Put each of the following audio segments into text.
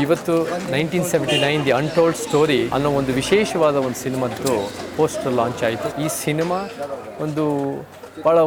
ಇವತ್ತು 1979 the untold story ಅನ್ನೋ ಒಂದು ವಿಶೇಷವಾದ ಒಂದು ಸಿನಿಮಾದ್ದು ಪೋಸ್ಟರ್ ಲಾಂಚ್ ಆಯಿತು. ಈ ಸಿನಿಮಾ ಭಾಳ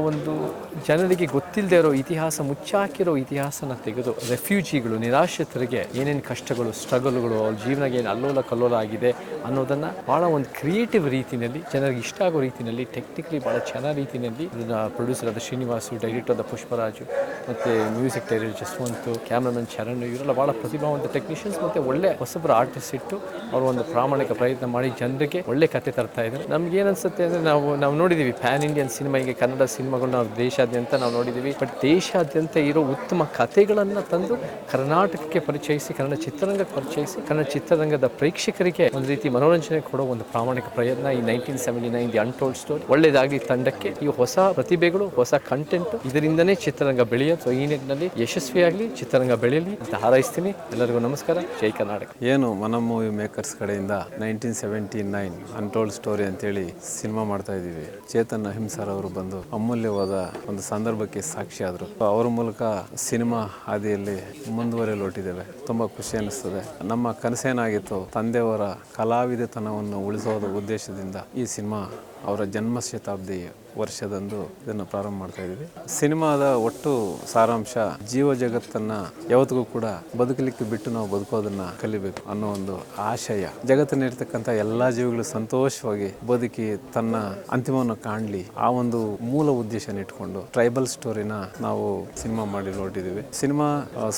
ಜನರಿಗೆ ಗೊತ್ತಿಲ್ಲದೆ ಇರೋ ಇತಿಹಾಸ, ಮುಚ್ಚಾಕಿರೋ ಇತಿಹಾಸನ ತೆಗೆದು ರೆಫ್ಯೂಜಿಗಳು, ನಿರಾಶ್ರಿತರಿಗೆ ಏನೇನು ಕಷ್ಟಗಳು, ಸ್ಟ್ರಗಲ್ಗಳು, ಅವ್ರ ಜೀವನಕ್ಕೆ ಏನು ಅಲ್ಲೋಲ ಕಲ್ಲೋಲ ಆಗಿದೆ ಅನ್ನೋದನ್ನು ಭಾಳ ಒಂದು ಕ್ರಿಯೇಟಿವ್ ರೀತಿಯಲ್ಲಿ, ಜನರಿಗೆ ಇಷ್ಟ ಆಗೋ ರೀತಿಯಲ್ಲಿ, ಟೆಕ್ನಿಕಲಿ ಭಾಳ ಚೆನ್ನಾದ ರೀತಿಯಲ್ಲಿ ಇದನ್ನು ಪ್ರೊಡ್ಯೂಸರ್ ಆದ ಶ್ರೀನಿವಾಸು, ಡೈರೆಕ್ಟರ್ ಆದ ಪುಷ್ಪರಾಜು ಮತ್ತು music director Jaswant, cameraman Sharan, ಇವರೆಲ್ಲ ಭಾಳ ಪ್ರತಿಭಾವಂತ ಟೆಕ್ನಿಷಿಯನ್ಸ್ ಮತ್ತು ಒಳ್ಳೆ ಹೊಸಬರ ಆರ್ಟಿಸ್ಟ್ ಇಟ್ಟು ಅವರು ಒಂದು ಪ್ರಾಮಾಣಿಕ ಪ್ರಯತ್ನ ಮಾಡಿ ಜನರಿಗೆ ಒಳ್ಳೆ ಕತೆ ತರ್ತಾ ಇದ್ದಾರೆ. ನಮ್ಗೆ ಏನು ಅನ್ಸುತ್ತೆ ಅಂದರೆ ನಾವು ನೋಡಿದ್ದೀವಿ ಪ್ಯಾನ್ ಇಂಡಿಯನ್ ಸಿನಿಮಾ, ಈಗ ಕನ್ನಡ ಸಿನಿಮಾಗಳು ನಾವು ದೇಶಾದ್ಯಂತ ನಾವು ನೋಡಿದ್ದೀವಿ. ಬಟ್ ದೇಶಾದ್ಯಂತ ಇರೋ ಉತ್ತಮ ಕಥೆಗಳನ್ನು ತಂದು ಕರ್ನಾಟಕಕ್ಕೆ ಪರಿಚಯಿಸಿ, ಕನ್ನಡ ಚಿತ್ರರಂಗಕ್ಕೆ ಪರಿಚಯಿಸಿ, ಕನ್ನಡ ಚಿತ್ರರಂಗದ ಪ್ರೇಕ್ಷಕರಿಗೆ ಒಂದು ರೀತಿ ಮನೋರಂಜನೆ ಕೊಡೋ ಒಂದು ಪ್ರಾಮಾಣಿಕ ಪ್ರಯತ್ನ ಈ 1979 ದಿ ಅನ್ಟೋಲ್ಡ್ ಸ್ಟೋರಿ. ಒಳ್ಳೆಯದಾಗಲಿ ತಂಡಕ್ಕೆ, ಈ ಹೊಸ ಪ್ರತಿಭೆಗಳು, ಹೊಸ ಕಂಟೆಂಟ್, ಇದರಿಂದನೇ ಚಿತ್ರರಂಗ ಬೆಳೆಯೋದು. ಸೊ ಈ ನಿಟ್ಟಿನಲ್ಲಿ ಯಶಸ್ವಿಯಾಗಲಿ, ಚಿತ್ರರಂಗ ಬೆಳೆಯಲಿ ಅಂತ ಹಾರೈಸ್ತೀನಿ. ಎಲ್ಲರಿಗೂ ನಮಸ್ಕಾರ. ಜೈ ಕರ್ನಾಟಕ. ಏನು ಮನ ಮೂವಿ ಮೇಕರ್ಸ್ ಕಡೆಯಿಂದ 1979 ಅನ್ಟೋಲ್ಡ್ ಸ್ಟೋರಿ ಅಂತೇಳಿ ಸಿನಿಮಾ ಮಾಡ್ತಾ ಇದ್ದೀವಿ. ಚೇತನ್ ಅಹಿಂಸರ್ ಅವರು ಬಂದು ಅಮೂಲ್ಯವಾದ ಒಂದು ಸಂದರ್ಭಕ್ಕೆ ಸಾಕ್ಷಿ ಆದರು. ಅವರ ಮೂಲಕ ಸಿನಿಮಾ ಹಾದಿಯಲ್ಲಿ ಮುಂದುವರೆಯಲು ಹೊರಟಿದ್ದೇವೆ. ತುಂಬ ಖುಷಿ ಅನಿಸ್ತದೆ. ನಮ್ಮ ಕನಸೇನಾಗಿತ್ತು, ತಂದೆಯವರ ಕಲಾವಿದತನವನ್ನು ಉಳಿಸೋದ ಉದ್ದೇಶದಿಂದ ಈ ಸಿನಿಮಾ ಅವರ ಜನ್ಮ ಶತಾಬ್ದಿ ವರ್ಷದಂದು ಇದನ್ನು ಪ್ರಾರಂಭ ಮಾಡ್ತಾ ಇದ್ದೀವಿ. ಸಿನಿಮಾದ ಒಟ್ಟು ಸಾರಾಂಶ, ಜೀವ ಜಗತ್ತನ್ನ ಯಾವತ್ತಿಗೂ ಕೂಡ ಬದುಕಲಿಕ್ಕೆ ಬಿಟ್ಟು ನಾವು ಬದುಕೋದನ್ನ ಕಲಿಬೇಕು ಅನ್ನೋ ಒಂದು ಆಶಯ. ಜಗತ್ತಿನಲ್ಲಿರ್ತಕ್ಕಂಥ ಎಲ್ಲಾ ಜೀವಿಗಳು ಸಂತೋಷವಾಗಿ ಬದುಕಿ ತನ್ನ ಅಂತಿಮವನ್ನು ಕಾಣಲಿ, ಆ ಒಂದು ಮೂಲ ಉದ್ದೇಶನ ಇಟ್ಕೊಂಡು ಟ್ರೈಬಲ್ ಸ್ಟೋರಿನ ನಾವು ಸಿನಿಮಾ ಮಾಡಿ ಹೊರಟಿದ್ದೀವಿ. ಸಿನಿಮಾ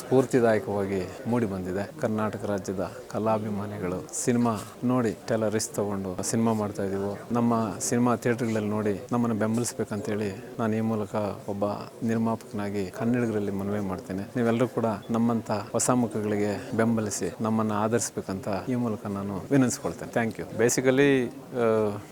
ಸ್ಫೂರ್ತಿದಾಯಕವಾಗಿ ಮೂಡಿ ಬಂದಿದೆ. ಕರ್ನಾಟಕ ರಾಜ್ಯದ ಕಲಾಭಿಮಾನಿಗಳು ಸಿನಿಮಾ ನೋಡಿ ರಿಸ್ಕ್ ತಗೊಂಡು ಸಿನಿಮಾ ಮಾಡ್ತಾ ಇದೀವಿ. ನಮ್ಮ ಸಿನಿಮಾ ಥಿಯೇಟರ್ಗಳಲ್ಲಿ ನೋಡಿ ನಮ್ಮನ್ನು ಬೆಂಬಲಿಸಬೇಕಂತೇಳಿ ನಾನು ಈ ಮೂಲಕ ಒಬ್ಬ ನಿರ್ಮಾಪಕನಾಗಿ ಕನ್ನಡಿಗರಲ್ಲಿ ಮನವಿ ಮಾಡ್ತೇನೆ. ನೀವೆಲ್ಲರೂ ಕೂಡ ನಮ್ಮಂತ ಹೊಸ ಮುಖಗಳಿಗೆ ಬೆಂಬಲಿಸಿ ನಮ್ಮನ್ನು ಆಧರಿಸಬೇಕಂತ ಈ ಮೂಲಕ ನಾನು ವಿನಂತಿಸ್ಕೊಳ್ತೇನೆ. Thank you. ಬೇಸಿಕಲಿ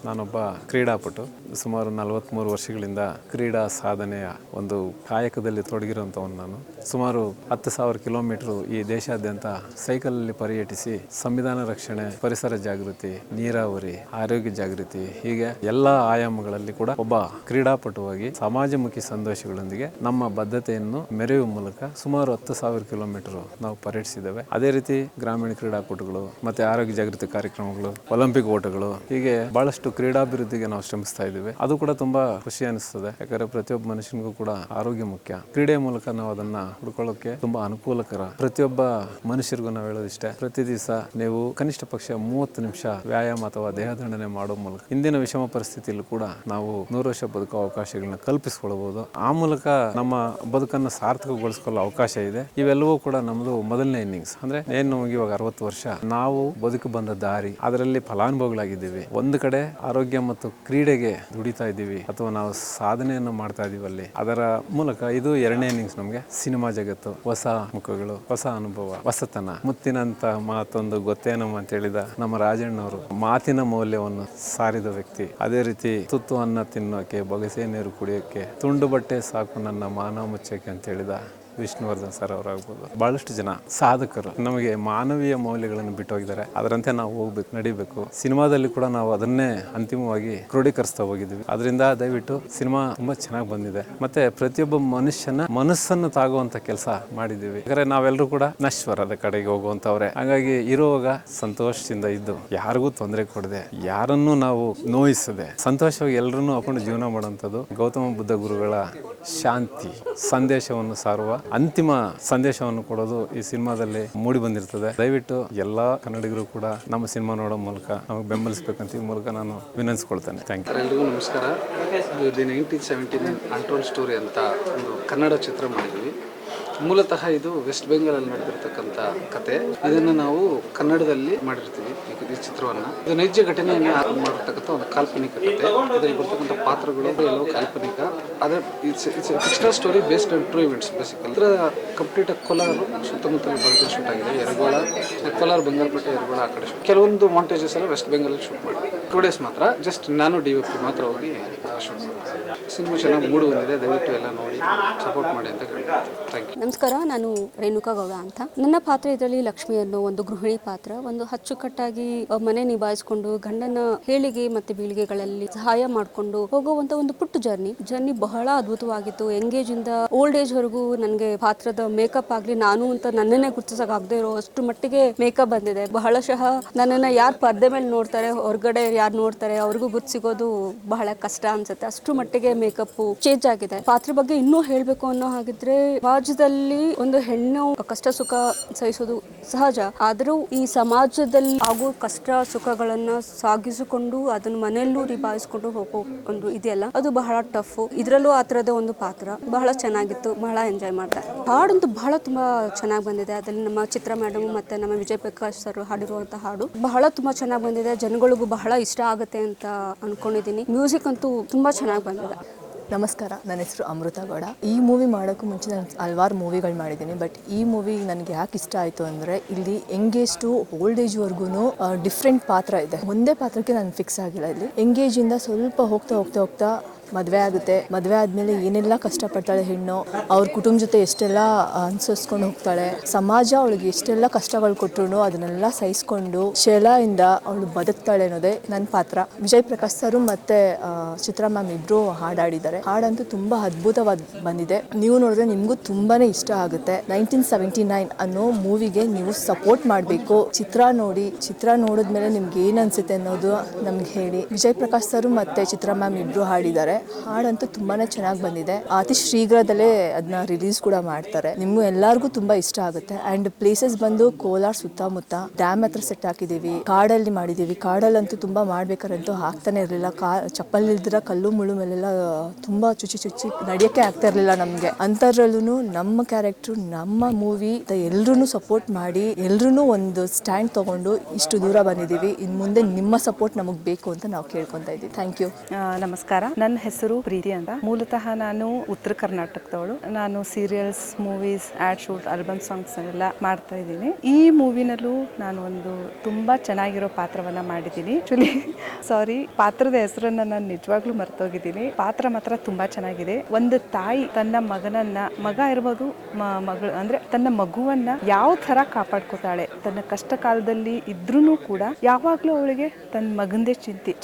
ನಾನೊಬ್ಬ ಕ್ರೀಡಾಪಟು. ಸುಮಾರು 43 ವರ್ಷಗಳಿಂದ ಕ್ರೀಡಾ ಸಾಧನೆಯ ಒಂದು ಕಾಯಕದಲ್ಲಿ ತೊಡಗಿರುವಂಥವನು ನಾನು. ಸುಮಾರು 10,000 ಕಿಲೋಮೀಟರ್ ಈ ದೇಶಾದ್ಯಂತ ಸೈಕಲಲ್ಲಿ ಪರ್ಯಟಿಸಿ ಸಂವಿಧಾನ ರಕ್ಷಣೆ, ಪರಿಸರ ಜಾಗೃತಿ, ನೀರಾವರಿ, ಆರೋಗ್ಯ ಜಾಗೃತಿ, ಹೀಗೆ ಎಲ್ಲ ಆಯಾಮಗಳಲ್ಲಿ ಕೂಡ ಒಬ್ಬ ಕ್ರೀಡಾಪಟುವಾಗಿ ಸಮಾಜಮುಖಿ ಸಂದೇಶಗಳೊಂದಿಗೆ ನಮ್ಮ ಬದ್ಧತೆಯನ್ನು ಮೆರೆಯುವ ಮೂಲಕ ಸುಮಾರು 10,000 ಕಿಲೋಮೀಟರ್ ನಾವು ಪರ್ಯಟಿಸಿದ್ದೇವೆ. ಅದೇ ರೀತಿ ಗ್ರಾಮೀಣ ಕ್ರೀಡಾಪಟುಗಳು ಮತ್ತೆ ಆರೋಗ್ಯ ಜಾಗೃತಿ ಕಾರ್ಯಕ್ರಮಗಳು, ಒಲಿಂಪಿಕ್ ಓಟಗಳು, ಹೀಗೆ ಬಹಳಷ್ಟು ಕ್ರೀಡಾಭಿವೃದ್ಧಿಗೆ ನಾವು ಶ್ರಮಿಸ್ತಾ ಇದ್ದೀವಿ. ಅದು ಕೂಡ ತುಂಬಾ ಖುಷಿ ಅನಿಸ್ತದೆ. ಯಾಕಂದ್ರೆ ಪ್ರತಿಯೊಬ್ಬ ಮನುಷ್ಯನಿಗೂ ಕೂಡ ಆರೋಗ್ಯ ಮುಖ್ಯ. ಕ್ರೀಡೆಯ ಮೂಲಕ ನಾವು ಅದನ್ನ ಹುಡ್ಕೊಳ್ಳೋಕೆ ತುಂಬಾ ಅನುಕೂಲಕರ. ಪ್ರತಿಯೊಬ್ಬ ಮನುಷ್ಯರಿಗೂ ನಾವು ಹೇಳೋದಿಷ್ಟೇ, ಪ್ರತಿ ದಿವಸ ನೀವು ಕನಿಷ್ಠ ಪಕ್ಷ 30 ನಿಮಿಷ ವ್ಯಾಯಾಮ ಅಥವಾ ದೇಹದಂಡನೆ ಮಾಡೋ ಮೂಲಕ ಇಂದಿನ ವಿಷಮ ಪರಿಸ್ಥಿತಿಯಲ್ಲೂ ಕೂಡ ನಾವು 100 ವರ್ಷ ಬದುಕುವ ಅವಕಾಶಗಳನ್ನ ಕಲ್ಪಿಸಿಕೊಳ್ಳಬಹುದು. ಆ ಮೂಲಕ ನಮ್ಮ ಬದುಕನ್ನು ಸಾರ್ಥಕಗೊಳಿಸಿಕೊಳ್ಳೋ ಅವಕಾಶ ಇದೆ. ಇವೆಲ್ಲವೂ ಕೂಡ ನಮ್ದು ಮೊದಲನೇ ಇನ್ನಿಂಗ್ಸ್. ಅಂದ್ರೆ ಏನು ಇವಾಗ 60 ವರ್ಷ ನಾವು ಬದುಕು ಬಂದ ದಾರಿ, ಅದರಲ್ಲಿ ಫಲಾನುಭವಿಗಳಾಗಿದ್ದೀವಿ. ಒಂದು ಕಡೆ ಆರೋಗ್ಯ ಮತ್ತು ಕ್ರೀಡೆಗೆ ದುಡಿತಾ ಇದ್ದೀವಿ ಅಥವಾ ನಾವು ಸಾಧನೆಯನ್ನು ಮಾಡ್ತಾ ಇದೀವಿ ಅಲ್ಲಿ. ಅದರ ಮೂಲಕ ಇದು ಎರಡನೇ ಇನ್ನಿಂಗ್ಸ್. ನಮಗೆ ಸಿನಿಮಾ ಜಗತ್ತು, ಹೊಸ ಮುಖಗಳು, ಹೊಸ ಅನುಭವ, ಹೊಸತನ. ಮುತ್ತಿನಂತ ಮಾತೊಂದು ಗೊತ್ತೇನಮ್ಮ ಅಂತ ಹೇಳಿದ ನಮ್ಮ ರಾಜಣ್ಣವರು ಮಾತಿನ ಮೌಲ್ಯವನ್ನು ಸಾರಿದ ವ್ಯಕ್ತಿ. ಅದೇ ರೀತಿ ತುತ್ತು ಅನ್ನ ತಿನ್ನೋಕೆ, ಬೊಗಸೆ ನೀರು ಕುಡಿಯೋಕೆ, ತುಂಡು ಬಟ್ಟೆ ಸಾಕು ನನ್ನ ಮಾನವ ಮುಚ್ಚಕ್ಕೆ ಅಂತ ಹೇಳಿದ ವಿಷ್ಣುವರ್ಧನ್ ಸರ್ ಅವರಾಗ್ಬೋದು. ಬಹಳಷ್ಟು ಜನ ಸಾಧಕರು ನಮಗೆ ಮಾನವೀಯ ಮೌಲ್ಯಗಳನ್ನು ಬಿಟ್ಟು ಹೋಗಿದ್ದಾರೆ. ಅದರಂತೆ ನಾವು ಹೋಗ್ಬೇಕು, ನಡಿಬೇಕು. ಸಿನಿಮಾದಲ್ಲಿ ಕೂಡ ನಾವು ಅದನ್ನೇ ಅಂತಿಮವಾಗಿ ಕ್ರೋಢೀಕರಿಸ್ತಾ ಹೋಗಿದ್ದೀವಿ. ಅದರಿಂದ ದಯವಿಟ್ಟು ಸಿನಿಮಾ ತುಂಬಾ ಚೆನ್ನಾಗಿ ಬಂದಿದೆ. ಮತ್ತೆ ಪ್ರತಿಯೊಬ್ಬ ಮನುಷ್ಯನ ಮನಸ್ಸನ್ನು ತಾಗುವಂತ ಕೆಲಸ ಮಾಡಿದ್ದೀವಿ. ಯಾಕಂದ್ರೆ ನಾವೆಲ್ಲರೂ ಕೂಡ ನಶ್ವರದ ಕಡೆಗೆ ಹೋಗುವಂತವ್ರೆ. ಹಾಗಾಗಿ ಇರುವಾಗ ಸಂತೋಷದಿಂದ ಇದ್ದು, ಯಾರಿಗೂ ತೊಂದರೆ ಕೊಡದೆ, ಯಾರನ್ನೂ ನಾವು ನೋಯಿಸದೆ ಸಂತೋಷವಾಗಿ ಎಲ್ಲರನ್ನೂ ಹಾಕೊಂಡು ಜೀವನ ಮಾಡುವಂಥದ್ದು ಗೌತಮ ಬುದ್ಧ ಗುರುಗಳ ಶಾಂತಿ ಸಂದೇಶವನ್ನು ಸಾರುವ ಅಂತಿಮ ಸಂದೇಶವನ್ನು ಕೊಡೋದು ಈ ಸಿನಿಮಾದಲ್ಲಿ ಮೂಡಿ ಬಂದಿರ್ತದೆ. ದಯವಿಟ್ಟು ಎಲ್ಲಾ ಕನ್ನಡಿಗರು ಕೂಡ ನಮ್ಮ ಸಿನಿಮಾ ನೋಡೋ ಮೂಲಕ ನಮಗೆ ಬೆಂಬಲಿಸಬೇಕಂತ ಈ ಮೂಲಕ ನಾನು ವಿನಂತಿಸ್ಕೊಳ್ತೇನೆ. Thank you. ಎಲ್ಲರಿಗೂ ನಮಸ್ಕಾರ. 1979 ಅನ್ಟೋಲ್ಡ್ ಸ್ಟೋರಿ ಅಂತ ಒಂದು ಕನ್ನಡ ಚಿತ್ರ ಮಾಡಿದ್ವಿ. ಮೂಲತಃ ಇದು ವೆಸ್ಟ್ ಬೆಂಗಾಲಲ್ಲಿ ನಡೆದಿರ್ತಕ್ಕಂಥ ಕತೆ. ಇದನ್ನು ನಾವು ಕನ್ನಡದಲ್ಲಿ ಮಾಡಿರ್ತೀವಿ ಈ ಚಿತ್ರವನ್ನು. ಇದು ನೈಜ ಘಟನೆಯನ್ನು ಮಾಡಿರ್ತಕ್ಕಂಥ ಒಂದು ಕಾಲ್ಪನಿಕ ಕತೆ. ಇದರಲ್ಲಿ ಬರ್ತಕ್ಕಂಥ ಪಾತ್ರಗಳು ಎಲ್ಲವೂ ಕಾಲ್ಪನಿಕ. ಅದರ fictional story based on true events. Basically ಇದರ ಕಂಪ್ಲೀಟ್ ಕೋಲಾರ ಸುತ್ತಮುತ್ತಲ ಭಾಗದಲ್ಲಿ ಶೂಟ್ ಆಗಿದೆ. ಯರಗೋಳ, ಕೋಲಾರ, ಬಂಗಾರಪೇಟೆ, ಯರಗೋಳ ಆ ಕಡೆ ಕೆಲವೊಂದು ಮಾಂಟೇಜಸ್ ಎಲ್ಲ ವೆಸ್ಟ್ ಬೆಂಗಾಲಲ್ಲಿ ಶೂಟ್ ಮಾಡಿ 2 days ಮಾತ್ರ. ಜಸ್ಟ್ ನಾನು DOP ಮಾತ್ರ ಹೋಗಿ ಅಶ್ವಥ್. ಸಿನಿಮಾ ಚೆನ್ನಾಗಿ ಮೂಡಿ ಬಂದಿದೆ, ದಯವಿಟ್ಟು ಎಲ್ಲ ನೋಡಿ ಸಪೋರ್ಟ್ ಮಾಡಿ ಅಂತ ಹೇಳ್ತೀನಿ. Thank you. ನಮಸ್ಕಾರ, ನಾನು ರೇಣುಕಾ ಗೌಡ ಅಂತ. ನನ್ನ ಪಾತ್ರ ಇದರಲ್ಲಿ ಲಕ್ಷ್ಮಿ ಅನ್ನೋ ಒಂದು ಗೃಹಿಣಿ ಪಾತ್ರ. ಒಂದು ಅಚ್ಚುಕಟ್ಟಾಗಿ ಮನೆ ನಿಭಾಯಿಸಿಕೊಂಡು ಗಂಡನ ಹೇಳಿಗೆ ಮತ್ತೆ ಬೀಳಿಗೆಗಳಲ್ಲಿ ಸಹಾಯ ಮಾಡಿಕೊಂಡು ಹೋಗುವಂತ ಒಂದು ಪುಟ್ಟ ಜರ್ನಿ ಬಹಳ ಅದ್ಭುತವಾಗಿತ್ತು. ಎಂಗೇಜ್ ಇಂದ ಓಲ್ಡ್ ಏಜ್ ವರೆಗೂ ನನಗೆ ಪಾತ್ರದ ಮೇಕಪ್ ಆಗ್ಲಿ, ನಾನು ಅಂತ ನನ್ನನ್ನೇ ಗುರುತಿಸಕ್ಕಾಗದೇ ಇರೋ ಅಷ್ಟು ಮಟ್ಟಿಗೆ ಮೇಕಪ್ ಬಂದಿದೆ. ಬಹಳಶಃ ನನ್ನನ್ನ ಯಾರು ಪರ್ದೆ ಮೇಲೆ ನೋಡ್ತಾರೆ, ಹೊರಗಡೆ ಯಾರು ನೋಡ್ತಾರೆ ಅವ್ರಿಗೂ ಗುರ್ತು ಸಿಗೋದು ಬಹಳ ಕಷ್ಟ ಅನ್ಸುತ್ತೆ. ಅಷ್ಟು ಮಟ್ಟಿಗೆ ಮೇಕಪ್ ಚೇಂಜ್ ಆಗಿದೆ. ಪಾತ್ರ ಬಗ್ಗೆ ಇನ್ನೂ ಹೇಳ್ಬೇಕು ಅನ್ನೋ ಹಾಗಿದ್ರೆ, ಸಮಾಜದಲ್ಲಿ ಒಂದು ಹೆಣ್ಣು ಕಷ್ಟ ಸುಖ ಸಹಿಸೋದು ಸಹಜ. ಆದರೂ ಈ ಸಮಾಜದಲ್ಲಿ ಆಗೋ ಕಷ್ಟ ಸುಖಗಳನ್ನ ಸಾಗಿಸಿಕೊಂಡು ಅದನ್ನ ಮನೆಯಲ್ಲೂ ನಿಭಾಯಿಸ್ಕೊಂಡು ಹೋಗೋ ಒಂದು ಇದೆಯಲ್ಲ, ಅದು ಬಹಳ ಟಫ್. ಇದರಲ್ಲೂ ಆ ಥರದ ಒಂದು ಪಾತ್ರ ಬಹಳ ಚೆನ್ನಾಗಿತ್ತು, ಬಹಳ ಎಂಜಾಯ್ ಮಾಡ್ತಾರೆ. ಹಾಡಂತೂ ಬಹಳ ತುಂಬಾ ಚೆನ್ನಾಗಿ ಬಂದಿದೆ. ಅದರಲ್ಲಿ ನಮ್ಮ ಚಿತ್ರ ಮೇಡಮ್ ಮತ್ತೆ ನಮ್ಮ ವಿಜಯ್ ಪ್ರಕಾಶ್ ಸರ್ ಹಾಡಿರುವಂತಹ ಹಾಡು ಬಹಳ ತುಂಬಾ ಚೆನ್ನಾಗಿ ಬಂದಿದೆ. ಜನಗಳಿಗೂ ಬಹಳ ಇಷ್ಟ ಆಗುತ್ತೆ ಅಂತ ಅನ್ಕೊಂಡಿದ್ದೀನಿ. ಮ್ಯೂಸಿಕ್ ಅಂತೂ ತುಂಬಾ ಚೆನ್ನಾಗಿ ಬಂದಿದೆ. ನಮಸ್ಕಾರ, ನನ್ನ ಹೆಸರು ಅಮೃತ ಗೌಡ. ಈ ಮೂವಿ ಮಾಡೋಕ್ಕೂ ಮುಂಚೆ ನಾನು ಹಲವಾರು ಮೂವಿಗಳು ಮಾಡಿದ್ದೀನಿ. ಬಟ್ ಈ ಮೂವಿ ನನಗೆ ಯಾಕೆ ಇಷ್ಟ ಆಯಿತು ಅಂದರೆ, ಇಲ್ಲಿ ಎಂಗೇಜ್ ಟು ಓಲ್ಡ್ ಏಜ್ವರೆಗೂ ಡಿಫ್ರೆಂಟ್ ಪಾತ್ರ ಇದೆ. ಒಂದೇ ಪಾತ್ರಕ್ಕೆ ನಾನು ಫಿಕ್ಸ್ ಆಗಿಲ್ಲ. ಇಲ್ಲಿ ಎಂಗೇಜಿಂದ ಸ್ವಲ್ಪ ಹೋಗ್ತಾ ಮದುವೆ ಆಗುತ್ತೆ. ಮದುವೆ ಆದಮೇಲೆ ಏನೆಲ್ಲ ಕಷ್ಟಪಡ್ತಾಳೆ ಹೆಣ್ಣು, ಅವ್ರ ಕುಟುಂಬ ಜೊತೆ ಎಷ್ಟೆಲ್ಲ ಅನುಸರಿಸ್ಕೊಂಡು ಹೋಗ್ತಾಳೆ. ಸಮಾಜ ಅವಳಿಗೆ ಎಷ್ಟೆಲ್ಲ ಕಷ್ಟಗಳು ಕೊಟ್ಟರು ಅದನ್ನೆಲ್ಲ ಸಹಿಸ್ಕೊಂಡು ಶೈಲಾಯಿಂದ ಅವಳು ಬದುಕ್ತಾಳೆ ಅನ್ನೋದೇ ನನ್ನ ಪಾತ್ರ. ವಿಜಯ್ ಪ್ರಕಾಶ್ ಸರು ಮತ್ತು ಚಿತ್ರ ಮ್ಯಾಮ್ ಇಬ್ಬರು ಹಾಡಾಡಿದ್ದಾರೆ. ಹಾಡಂತೂ ತುಂಬ ಅದ್ಭುತವಾಗಿ ಬಂದಿದೆ. ನೀವು ನೋಡಿದ್ರೆ ನಿಮಗೂ ತುಂಬಾ ಇಷ್ಟ ಆಗುತ್ತೆ. 1979 ಅನ್ನೋ ಮೂವಿಗೆ ನೀವು ಸಪೋರ್ಟ್ ಮಾಡಬೇಕು. ಚಿತ್ರ ನೋಡಿದ್ಮೇಲೆ ನಿಮ್ಗೆ ಏನು ಅನಿಸುತ್ತೆ ಅನ್ನೋದು ನಮ್ಗೆ ಹೇಳಿ. ವಿಜಯ್ ಪ್ರಕಾಶ್ ಸರು ಮತ್ತು ಚಿತ್ರ ಮ್ಯಾಮ್ ಇಬ್ಬರು ಹಾಡಿದ್ದಾರೆ. ಹಾಡಂತೂ ತುಂಬಾನೇ ಚೆನ್ನಾಗಿ ಬಂದಿದೆ. ಅತಿ ಶೀಘ್ರದಲ್ಲೇ ಅದನ್ನ ರಿಲೀಸ್ ಕೂಡ ಮಾಡ್ತಾರೆ. ನಿಮ್ಗೂ ಎಲ್ಲರಿಗೂ ತುಂಬಾ ಇಷ್ಟ ಆಗುತ್ತೆ. ಅಂಡ್ ಪ್ಲೇಸಸ್ ಬಂದು ಕೋಲಾರ ಸುತ್ತಮುತ್ತ ಡ್ಯಾಮ್ ಹತ್ರ ಸೆಟ್ ಹಾಕಿದೀವಿ, ಕಾಡಲ್ಲಿ ಮಾಡಿದೀವಿ. ಕಾಡಲ್ಲಂತೂ ತುಂಬಾ ಮಾಡ್ಬೇಕಾರಂತೂ ಆಗ್ತಾನೆ ಇರಲಿಲ್ಲ. ಚಪ್ಪಲ್ ಇಲ್ದಿರ ಕಲ್ಲು ಮುಳ್ಳು ಮೇಲೆಲ್ಲ ತುಂಬಾ ಚುಚ್ಚಿ ನಡೆಯಕ್ಕೆ ಆಗ್ತಾ ಇರಲಿಲ್ಲ ನಮ್ಗೆ. ಅಂತದ್ರಲ್ಲೂ ನಮ್ಮ ಕ್ಯಾರೆಕ್ಟರ್, ನಮ್ಮ ಮೂವಿ ಎಲ್ರೂ ಸಪೋರ್ಟ್ ಮಾಡಿ ಎಲ್ರೂ ಒಂದು ಸ್ಟ್ಯಾಂಡ್ ತಗೊಂಡು ಇಷ್ಟು ದೂರ ಬಂದಿದ್ದೀವಿ. ಇನ್ನು ಮುಂದೆ ನಿಮ್ಮ ಸಪೋರ್ಟ್ ನಮಗೆ ಬೇಕು ಅಂತ ನಾವು ಕೇಳ್ಕೊತಾ ಇದ್ದೀವಿ. Thank you. ನಮಸ್ಕಾರ, ನನ್ನ ಹೆಸರು ಪ್ರೀತಿ ಅಂತ. ಮೂಲತಃ ನಾನು ಉತ್ತರ ಕರ್ನಾಟಕದವಳು. ನಾನು serials, movies, ad shoot, album songs ಎಲ್ಲ ಮಾಡ್ತಾ ಇದ್ದೀನಿ. ಈ ಮೂವಿನಲ್ಲೂ ನಾನು ಒಂದು ತುಂಬಾ ಚೆನ್ನಾಗಿರೋ ಪಾತ್ರವನ್ನ ಮಾಡಿದ್ದೀನಿ. ಆಕ್ಚುಲಿ ಪಾತ್ರದ ಹೆಸರನ್ನ ನಾನು ನಿಜವಾಗ್ಲೂ ಮರ್ತೋಗಿದ್ದೀನಿ. ಪಾತ್ರ ಮಾತ್ರ ತುಂಬಾ ಚೆನ್ನಾಗಿದೆ. ಒಂದು ತಾಯಿ ತನ್ನ ಮಗ ಇರ್ಬೋದು, ಮಗಳು ಅಂದ್ರೆ ತನ್ನ ಮಗುವನ್ನ ಯಾವ ತರ ಕಾಪಾಡ್ಕೋತಾಳೆ. ತನ್ನ ಕಷ್ಟ ಕಾಲದಲ್ಲಿ ಇದ್ರೂ ಕೂಡ ಯಾವಾಗ್ಲೂ ಅವಳಿಗೆ ತನ್ನ ಮಗಂದೇ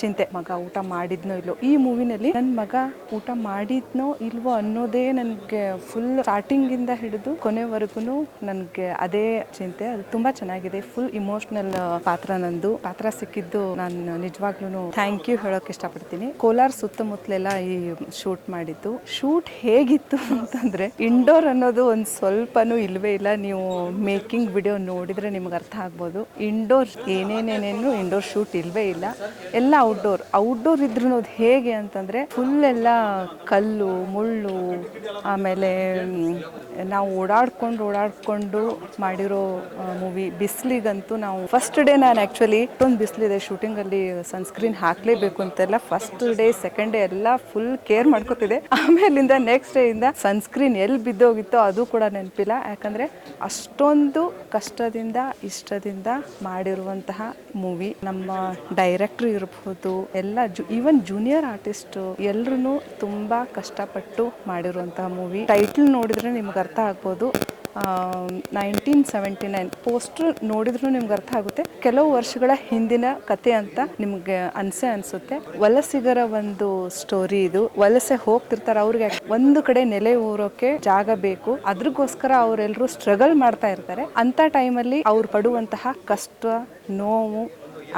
ಚಿಂತೆ. ಮಗ ಊಟ ಮಾಡಿದ್ನೋ ಇಲ್ಲೋ. ಈ ಮೂವಿನಲ್ಲಿ ನನ್ನ ಮಗ ಊಟ ಮಾಡಿದ್ನೋ ಇಲ್ವೋ ಅನ್ನೋದೇ ನನಗೆ ಫುಲ್ ಸ್ಟಾರ್ಟಿಂಗ್ ಇಂದ ಹಿಡಿದು ಕೊನೆವರೆಗೂ ನನಗೆ ಅದೇ ಚಿಂತೆ. ಅದು ತುಂಬಾ ಚೆನ್ನಾಗಿದೆ. ಫುಲ್ ಇಮೋಷನಲ್ ಪಾತ್ರ. ನಂದು ಪಾತ್ರ ಸಿಕ್ಕಿದ್ದು ನಾನು ನಿಜವಾಗ್ಲೂ ಥ್ಯಾಂಕ್ ಯು ಹೇಳೋಕೆ ಇಷ್ಟಪಡ್ತೀನಿ. ಕೋಲಾರ ಸುತ್ತಮುತ್ತಲೆಲ್ಲ ಈ ಶೂಟ್ ಮಾಡಿದ್ದು. ಶೂಟ್ ಹೇಗಿತ್ತು ಅಂತಂದ್ರೆ, ಇಂಡೋರ್ ಅನ್ನೋದು ಒಂದು ಸ್ವಲ್ಪನೂ ಇಲ್ವೇ ಇಲ್ಲ. ನೀವು ಮೇಕಿಂಗ್ ವಿಡಿಯೋ ನೋಡಿದ್ರೆ ನಿಮ್ಗೆ ಅರ್ಥ ಆಗ್ಬೋದು. ಇಂಡೋರ್ ಏನೇನೇನೇನು ಇಂಡೋರ್ ಶೂಟ್ ಇಲ್ವೇ ಇಲ್ಲ, ಎಲ್ಲ ಔಟ್ಡೋರ್ ಇದ್ರು ಅದು ಹೇಗೆ ಅಂತಂದ್ರೆ ಫುಲ್ ಎಲ್ಲ ಕಲ್ಲು ಮುಳ್ಳು, ಆಮೇಲೆ ನಾವು ಓಡಾಡ್ಕೊಂಡು ಮಾಡಿರೋ ಮೂವಿ. ಬಿಸಿಲಿಗಂತೂ ನಾವು ಫಸ್ಟ್ ಡೇ ನಾನು ಆ್ಯಕ್ಚುಲಿ ಇಷ್ಟೊಂದು ಬಿಸಿಲಿದೆ ಶೂಟಿಂಗಲ್ಲಿ ಸನ್ಸ್ಕ್ರೀನ್ ಹಾಕಲೇಬೇಕು ಅಂತೆಲ್ಲ ಫಸ್ಟ್ ಡೇ ಸೆಕೆಂಡ್ ಡೇ ಎಲ್ಲ ಫುಲ್ ಕೇರ್ ಮಾಡ್ಕೋತಿದ್ದೆ. ಆಮೇಲಿಂದ ನೆಕ್ಸ್ಟ್ ಡೇ ಇಂದ ಸನ್ಸ್ಕ್ರೀನ್ ಎಲ್ಲಿ ಬಿದ್ದೋಗಿತ್ತೋ ಅದು ಕೂಡ ನೆನಪಿಲ್ಲ. ಯಾಕಂದರೆ ಅಷ್ಟೊಂದು ಕಷ್ಟದಿಂದ ಇಷ್ಟದಿಂದ ಮಾಡಿರುವಂತಹ ಮೂವಿ. ನಮ್ಮ ಡೈರೆಕ್ಟ್ರು ಇರ್ಬೋದು, ಎಲ್ಲ ಈವನ್ ಜೂನಿಯರ್ ಆರ್ಟಿಸ್ಟ್ ಎಲ್ರೂ ತುಂಬಾ ಕಷ್ಟಪಟ್ಟು ಮಾಡಿರುವಂತಹ ಮೂವಿ. ಟೈಟಲ್ ನೋಡಿದ್ರೆ ನಿಮ್ಗೆ ಅರ್ಥ ಆಗ್ಬೋದು. 1979 ಪೋಸ್ಟರ್ ನೋಡಿದ್ರು ನಿಮ್ಗೆ ಅರ್ಥ ಆಗುತ್ತೆ. ಕೆಲವು ವರ್ಷಗಳ ಹಿಂದಿನ ಕತೆ ಅಂತ ನಿಮ್ಗೆ ಅನ್ಸುತ್ತೆ. ವಲಸಿಗರ ಒಂದು ಸ್ಟೋರಿ ಇದು. ವಲಸೆ ಹೋಗ್ತಿರ್ತಾರೆ, ಅವ್ರಿಗೆ ಒಂದು ಕಡೆ ನೆಲೆ ಊರೋಕೆ ಜಾಗ ಬೇಕು. ಅದ್ರಗೋಸ್ಕರ ಅವರೆಲ್ಲರೂ ಸ್ಟ್ರಗಲ್ ಮಾಡ್ತಾ ಇರ್ತಾರೆ. ಅಂತ ಟೈಮಲ್ಲಿ ಅವ್ರು ಪಡುವಂತಹ ಕಷ್ಟ, ನೋವು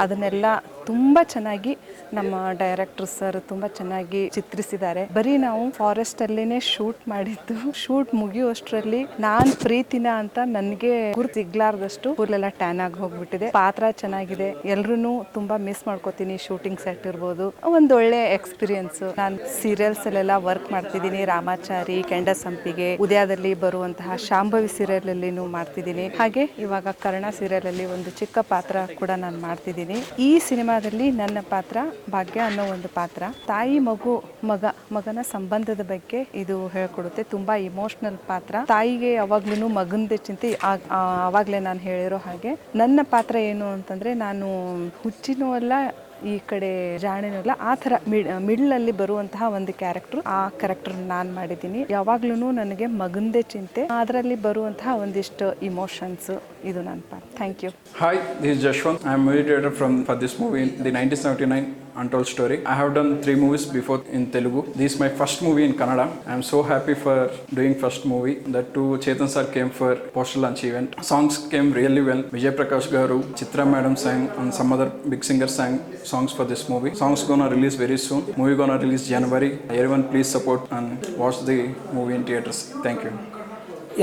ಅದನ್ನೆಲ್ಲ ತುಂಬ ಚೆನ್ನಾಗಿ ನಮ್ಮ ಡೈರೆಕ್ಟರ್ ಸರ್ ತುಂಬ ಚೆನ್ನಾಗಿ ಚಿತ್ರಿಸಿದ್ದಾರೆ. ಬರೀ ನಾವು ಫಾರೆಸ್ಟ್ ಅಲ್ಲಿನೇ ಶೂಟ್ ಮಾಡಿದ್ದು. ಶೂಟ್ ಮುಗಿಯುವಷ್ಟರಲ್ಲಿ ನಾನ್ ಪ್ರೀತಿನ ಅಂತ ನನಗೆ ಗುರ್ತಿಗ್ಲಾರ್ದಷ್ಟು ಫುಲ್ಲೆಲ್ಲ ಟ್ಯಾನ್ ಆಗಿ ಹೋಗ್ಬಿಟ್ಟಿದೆ. ಪಾತ್ರ ಚೆನ್ನಾಗಿದೆ. ಎಲ್ರೂ ತುಂಬಾ ಮಿಸ್ ಮಾಡ್ಕೋತೀನಿ. ಶೂಟಿಂಗ್ ಸೆಟ್ ಇರ್ಬೋದು, ಒಂದೊಳ್ಳೆ ಎಕ್ಸ್ಪೀರಿಯನ್ಸ್. ನಾನು ಸೀರಿಯಲ್ಸ್ ಅಲ್ಲೆಲ್ಲ ವರ್ಕ್ ಮಾಡ್ತಿದ್ದೀನಿ. ರಾಮಾಚಾರಿ, ಕೆಂಡ ಸಂಪಿಗೆ, ಉದಯದಲ್ಲಿ ಬರುವಂತಹ ಶಾಂಭವಿ ಸೀರಿಯಲ್ ಅಲ್ಲಿ ಮಾಡ್ತಿದ್ದೀನಿ. ಹಾಗೆ ಇವಾಗ ಕರ್ಣ ಸೀರಿಯಲ್ ಅಲ್ಲಿ ಒಂದು ಚಿಕ್ಕ ಪಾತ್ರ ಕೂಡ ನಾನು ಮಾಡ್ತಿದ್ದೀನಿ. ಈ ಸಿನಿಮಾದಲ್ಲಿ ನನ್ನ ಪಾತ್ರ ಭಾಗ್ಯ ಅನ್ನೋ ಒಂದು ಪಾತ್ರ. ತಾಯಿ ಮಗನ ಸಂಬಂಧದ ಬಗ್ಗೆ ಇದು ಹೇಳ್ಕೊಡುತ್ತೆ. ತುಂಬಾ ಇಮೋಷನಲ್ ಪಾತ್ರ. ತಾಯಿಗೆ ಯಾವಾಗ್ಲೂ ಮಗನದೇ ಚಿಂತೆ. ಆವಾಗಲೇ ನಾನು ಹೇಳಿರೋ ಹಾಗೆ ನನ್ನ ಪಾತ್ರ ಏನು ಅಂತಂದ್ರೆ, ನಾನು ಹುಚ್ಚಿನೂ ಅಲ್ಲ, ಈ ಕಡೆ ಜಾಣೆನೂ ಇಲ್ಲ, ಆ ಥರ ಮಿಡ್ಲಲ್ಲಿ ಬರುವಂತಹ ಒಂದು ಕ್ಯಾರೆಕ್ಟರ್, ಆ ಕ್ಯಾರೆಕ್ಟರ್ ನಾನು ಮಾಡಿದ್ದೀನಿ. ಯಾವಾಗ್ಲೂ ನನಗೆ ಮಗಂದೇ ಚಿಂತೆ, ಅದರಲ್ಲಿ ಬರುವಂತಹ ಒಂದಿಷ್ಟು ಇಮೋಷನ್ಸ್, ಇದು ನನ್ನ ಪಾತ್ರ. Thank you. Hi, this is Jashwant. I am movie director for this movie, the 1979 Untold Story. I have done 3 movies before in Telugu. This is my first movie in Kannada. I am so happy for doing first movie. That too, Chetan sir came for poster launch event. Songs came really well. Vijay Prakash garu, Chitra madam sang, and some other big singers sang songs for this movie. Songs gonna release very soon. Movie gonna release January. Everyone please support and watch the movie in theaters. Thank you.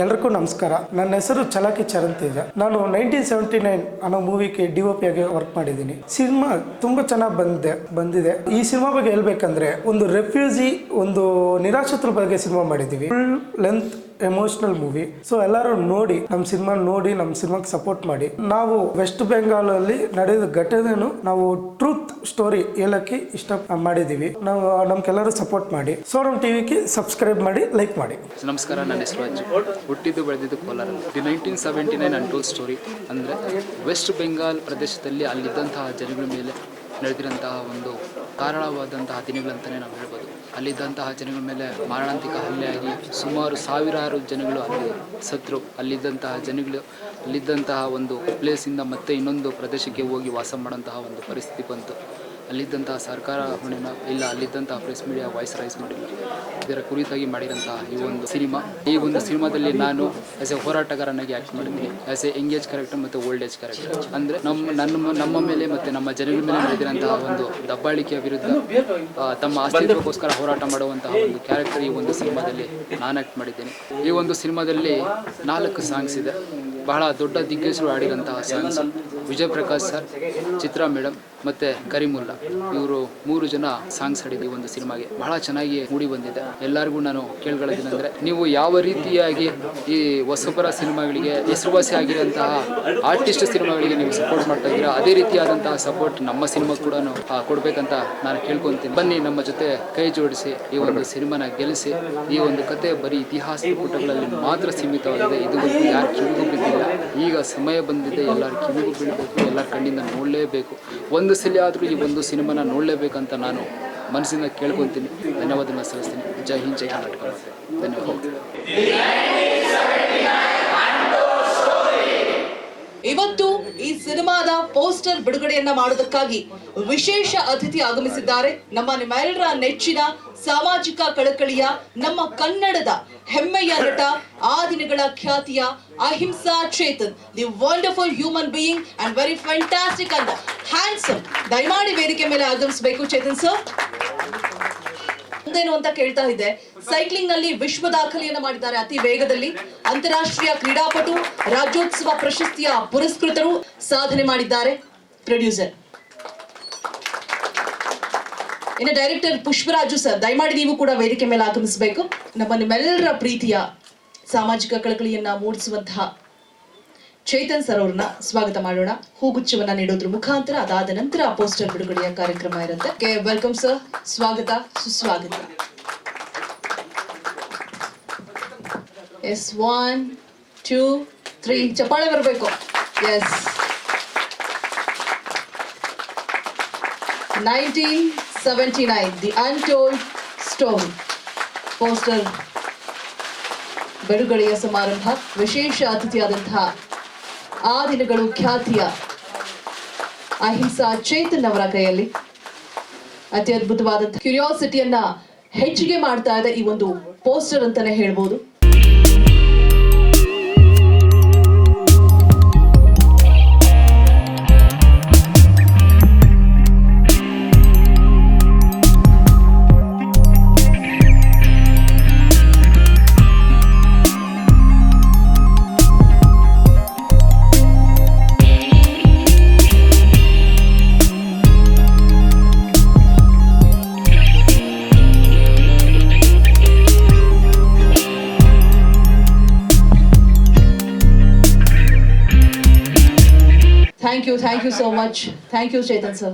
ಎಲ್ರಿಗೂ ನಮಸ್ಕಾರ. ನನ್ನ ಹೆಸರು ಚಲಾಕಿ ಚರಂತೇಜ. ನಾನು 1979 ಅನ್ನೋ ಮೂವಿಗೆ DOP ಆಗಿ work ಮಾಡಿದ್ದೀನಿ. Cinema ತುಂಬ ಚೆನ್ನಾಗಿ ಬಂದಿದೆ. ಈ ಸಿನಿಮಾ ಬಗ್ಗೆ ಹೇಳ್ಬೇಕಂದ್ರೆ, ಒಂದು ರೆಫ್ಯೂಜಿ, ಒಂದು ನಿರಾಶ್ರಿತರ ಬಗ್ಗೆ ಸಿನಿಮಾ ಮಾಡಿದ್ದೀವಿ. Full length emotional movie. So ಎಲ್ಲರೂ ನೋಡಿ ನಮ್ಮ ಸಿನಿಮಾಗೆ ಸಪೋರ್ಟ್ ಮಾಡಿ. ನಾವು ವೆಸ್ಟ್ ಬೆಂಗಾಲ್ ಅಲ್ಲಿ ನಡೆದ ಘಟನೆಯನ್ನು ನಾವು ಟ್ರೂತ್ ಸ್ಟೋರಿ ಹೇಳಕ್ಕೆ ಇಷ್ಟ ಮಾಡಿದ್ದೀವಿ. ನಾವು ನಮ್ಗೆಲ್ಲರೂ ಸಪೋರ್ಟ್ ಮಾಡಿ. ಸೋರಂ ಟಿವಿಗೆ ಸಬ್ಸ್ಕ್ರೈಬ್ ಮಾಡಿ, ಲೈಕ್ ಮಾಡಿ. ನಮಸ್ಕಾರ, ನನ್ನ ಹೆಸರು ಅಜ್ಜು. ಹುಟ್ಟಿದ್ದು ಬೆಳೆದಿದ್ದು ಕೋಲಾರಲ್ಲಿ. ದಿ 1979 ಅನ್ಟೋಲ್ಡ್ ಸ್ಟೋರಿ ಅಂದರೆ ವೆಸ್ಟ್ ಬೆಂಗಾಲ್ ಪ್ರದೇಶದಲ್ಲಿ ಅಲ್ಲಿದ್ದಂತಹ ಜನಗಳ ಮೇಲೆ ನಡೆದಿರೋಂತಹ ಒಂದು ಕಾರಣವಾದಂತಹ ದಿನಗಳಂತಲೇ ನಾವು ಹೇಳ್ಬೋದು. ಅಲ್ಲಿದ್ದಂತಹ ಜನಗಳ ಮೇಲೆ ಮಾರಣಾಂತಿಕ ಹಲ್ಲೆಯಾಗಿ ಸುಮಾರು ಸಾವಿರಾರು ಜನಗಳು ಅಲ್ಲಿ ಸತ್ರು. ಅಲ್ಲಿದ್ದಂತಹ ಒಂದು ಪ್ಲೇಸಿಂದ ಮತ್ತೆ ಇನ್ನೊಂದು ಪ್ರದೇಶಕ್ಕೆ ಹೋಗಿ ವಾಸ ಮಾಡೋಂತಹ ಒಂದು ಪರಿಸ್ಥಿತಿ ಬಂತು. ಅಲ್ಲಿದ್ದಂತಹ ಸರ್ಕಾರ ಹೊಣೆನ ಇಲ್ಲ, ಅಲ್ಲಿದ್ದಂತಹ ಪ್ರೆಸ್ ಮೀಡಿಯಾ ವಾಯ್ಸ್ ರೈಸ್ ಮಾಡಿಲ್ಲ. ಇದರ ಕುರಿತಾಗಿ ಮಾಡಿರೋಂತಹ ಈ ಒಂದು ಸಿನಿಮಾದಲ್ಲಿ ನಾನು ಆ್ಯಸ್ ಎ ಹೋರಾಟಗಾರನಾಗಿ ಆ್ಯಕ್ಟ್ ಮಾಡಿದ್ದೀನಿ. ಆ್ಯಸ್ ಎ ಎಂಗೇಜ್ ಕ್ಯಾರೆಕ್ಟರ್ ಮತ್ತು ಓಲ್ಡ್ ಏಜ್ ಕ್ಯಾರೆಕ್ಟರ್. ಅಂದರೆ ನಮ್ಮ ಮೇಲೆ ಮತ್ತು ನಮ್ಮ ಜನಗಳ ಮೇಲೆ ನಡೆದಿರೋಂತಹ ಒಂದು ದಬ್ಬಾಳಿಕೆಯ ವಿರುದ್ಧ ತಮ್ಮ ಅಸ್ತಿತ್ವಕ್ಕೋಸ್ಕರ ಹೋರಾಟ ಮಾಡುವಂತಹ ಒಂದು ಕ್ಯಾರೆಕ್ಟರ್ ಈ ಒಂದು ಸಿನಿಮಾದಲ್ಲಿ ನಾನು ಆ್ಯಕ್ಟ್ ಮಾಡಿದ್ದೇನೆ. ಈ ಒಂದು ಸಿನಿಮಾದಲ್ಲಿ 4 ಸಾಂಗ್ಸ್ ಇದೆ. ಬಹಳ ದೊಡ್ಡ ದಿಗ್ಗಜರು ಆಡಿರೋಂತಹ ಸಾಂಗ್ಸ್. ವಿಜಯ್ ಪ್ರಕಾಶ್ ಸರ್, ಚಿತ್ರಾ ಮೇಡಮ್ ಮತ್ತು ಕರೀಮುಲ್ಲಾ, ಇವರು 3 ಜನ ಸಾಂಗ್ಸ್ ಹಾಡಿದ್ದು ಈ ಒಂದು ಸಿನಿಮಾಗೆ. ಬಹಳ ಚೆನ್ನಾಗಿ ಮೂಡಿ ಬಂದಿದೆ. ಎಲ್ಲರಿಗೂ ನಾನು ಕೇಳ್ಕೊಳ್ಳೋದೇನೆಂದರೆ, ನೀವು ಯಾವ ರೀತಿಯಾಗಿ ಈ ಹೊಸಬರ ಸಿನಿಮಾಗಳಿಗೆ, ಹೆಸರುವಾಸಿ ಆಗಿರೋಂತಹ ಆರ್ಟಿಸ್ಟ್ ಸಿನಿಮಾಗಳಿಗೆ ನೀವು ಸಪೋರ್ಟ್ ಮಾಡ್ತಾ ಇದ್ದೀರಾ, ಅದೇ ರೀತಿಯಾದಂತಹ ಸಪೋರ್ಟ್ ನಮ್ಮ ಸಿನಿಮಾ ಕೂಡ ಕೊಡಬೇಕಂತ ನಾನು ಕೇಳ್ಕೊತೀನಿ. ಬನ್ನಿ, ನಮ್ಮ ಜೊತೆ ಕೈ ಜೋಡಿಸಿ ಈ ಒಂದು ಸಿನಿಮಾನ ಗೆಲ್ಲಿಸಿ. ಈ ಒಂದು ಕತೆ ಬರೀ ಇತಿಹಾಸದ ಪುಟಗಳಲ್ಲಿ ಮಾತ್ರ ಸೀಮಿತವಾಗಿದೆ. ಇದುವರೆಗೂ ಯಾರು ಕಿವಿಗೂ ಬಿದ್ದಿಲ್ಲ. ಈಗ ಸಮಯ ಬಂದಿದೆ, ಎಲ್ಲರೂ ಕಿವಿಗೂ ಬೀಳಬೇಕು, ಎಲ್ಲರ ಕಣ್ಣಿಂದ ನೋಡಲೇಬೇಕು. ಒಂದು ಸಲ ಆದರೂ ಈ ಒಂದು ಸಿನಿಮಾನ ನೋಡಲೇಬೇಕಂತ ನಾನು ಮನಸ್ಸಿಂದ ಕೇಳ್ಕೊತೀನಿ. ಧನ್ಯವಾದನ ಸಲ್ಲಿಸ್ತೀನಿ. ಜೈ ಹಿಂದ್, ಜೈ ಕರ್ನಾಟಕ. ಧನ್ಯವಾದ. ಇವತ್ತು ಈ ಸಿನಿಮಾದ ಪೋಸ್ಟರ್ ಬಿಡುಗಡೆಯನ್ನ ಮಾಡೋದಕ್ಕಾಗಿ ವಿಶೇಷ ಅತಿಥಿ ಆಗಮಿಸಿದ್ದಾರೆ. ನಿಮ್ಮೆಲ್ಲರ ನೆಚ್ಚಿನ ಸಾಮಾಜಿಕ ಕಳಕಳಿಯ, ನಮ್ಮ ಕನ್ನಡದ ಹೆಮ್ಮೆಯ ನಟ, ಆ ದಿನಗಳ ಖ್ಯಾತಿಯ Ahimsa Chetan, the wonderful human being and very fantastic and handsome. ದಯಮಾಡಿ ವೇದಿಕೆ ಮೇಲೆ ಆಗಮಿಸಬೇಕು ಚೇತನ್ ಸರ್. ಮುಂದೇನು ಅಂತ ಕೇಳ್ತಾ ಇದ್ದೆ. ಸೈಕ್ಲಿಂಗ್ ನಲ್ಲಿ ವಿಶ್ವ ದಾಖಲೆಯನ್ನ ಮಾಡಿದ್ದಾರೆ ಅತಿ ವೇಗದಲ್ಲಿ. ಅಂತಾರಾಷ್ಟ್ರೀಯ ಕ್ರೀಡಾಪಟು, ರಾಜ್ಯೋತ್ಸವ ಪ್ರಶಸ್ತಿಯ ಪುರಸ್ಕೃತರು, ಸಾಧನೆ ಮಾಡಿದ್ದಾರೆ. ಪ್ರೊಡ್ಯೂಸರ್ ಇನ್ನು ಡೈರೆಕ್ಟರ್ ಪುಷ್ಪರಾಜು ಸರ್, ದಯಮಾಡಿ ನೀವು ಕೂಡ ವೇದಿಕೆ ಮೇಲೆ ಆಗಮಿಸಬೇಕು. ನಿಮ್ಮೆಲ್ಲರ ಪ್ರೀತಿಯ ಸಾಮಾಜಿಕ ಕಳಕಳಿಯನ್ನ ಮೂಡಿಸುವಂತಹ ಚೇತನ್ ಸರ್ ಅವ್ರನ್ನ ಸ್ವಾಗತ ಮಾಡೋಣ. ಹೂಗುಚ್ಛವನ್ನ ನೀಡೋದ್ರ ಮುಖಾಂತರ ಅದಾದ ನಂತರ ಪೋಸ್ಟರ್ ಬಿಡುಗಡೆಯ ಕಾರ್ಯಕ್ರಮ ಇರುತ್ತೆ. ವೆಲ್ಕಮ್ ಸರ್, ಸ್ವಾಗತ, ಸುಸ್ವಾಗತ. ಎಸ್, 1 2 3 ಚಪ್ಪಾಳೆ ಬರಬೇಕು. Yes, 1979 the untold story poster ಬಿಡುಗಡೆಯ ಸಮಾರಂಭ. ವಿಶೇಷ ಅತಿಥಿಯಾದಂತಹ ಆ ದಿನಗಳು ಖ್ಯಾತಿಯ ಅಹಿಂಸಾ ಚೇತನ್ ಅವರ ಕೈಯಲ್ಲಿ ಅತಿ ಅದ್ಭುತವಾದಂತಹ ಕ್ಯೂರಿಯಾಸಿಟಿಯನ್ನ ಹೆಚ್ಚಿಗೆ ಮಾಡ್ತಾ ಇದೆ ಈ ಒಂದು ಪೋಸ್ಟರ್ ಅಂತಾನೆ ಹೇಳ್ಬೋದು. Thank you so much. Thank you, Chetan sir.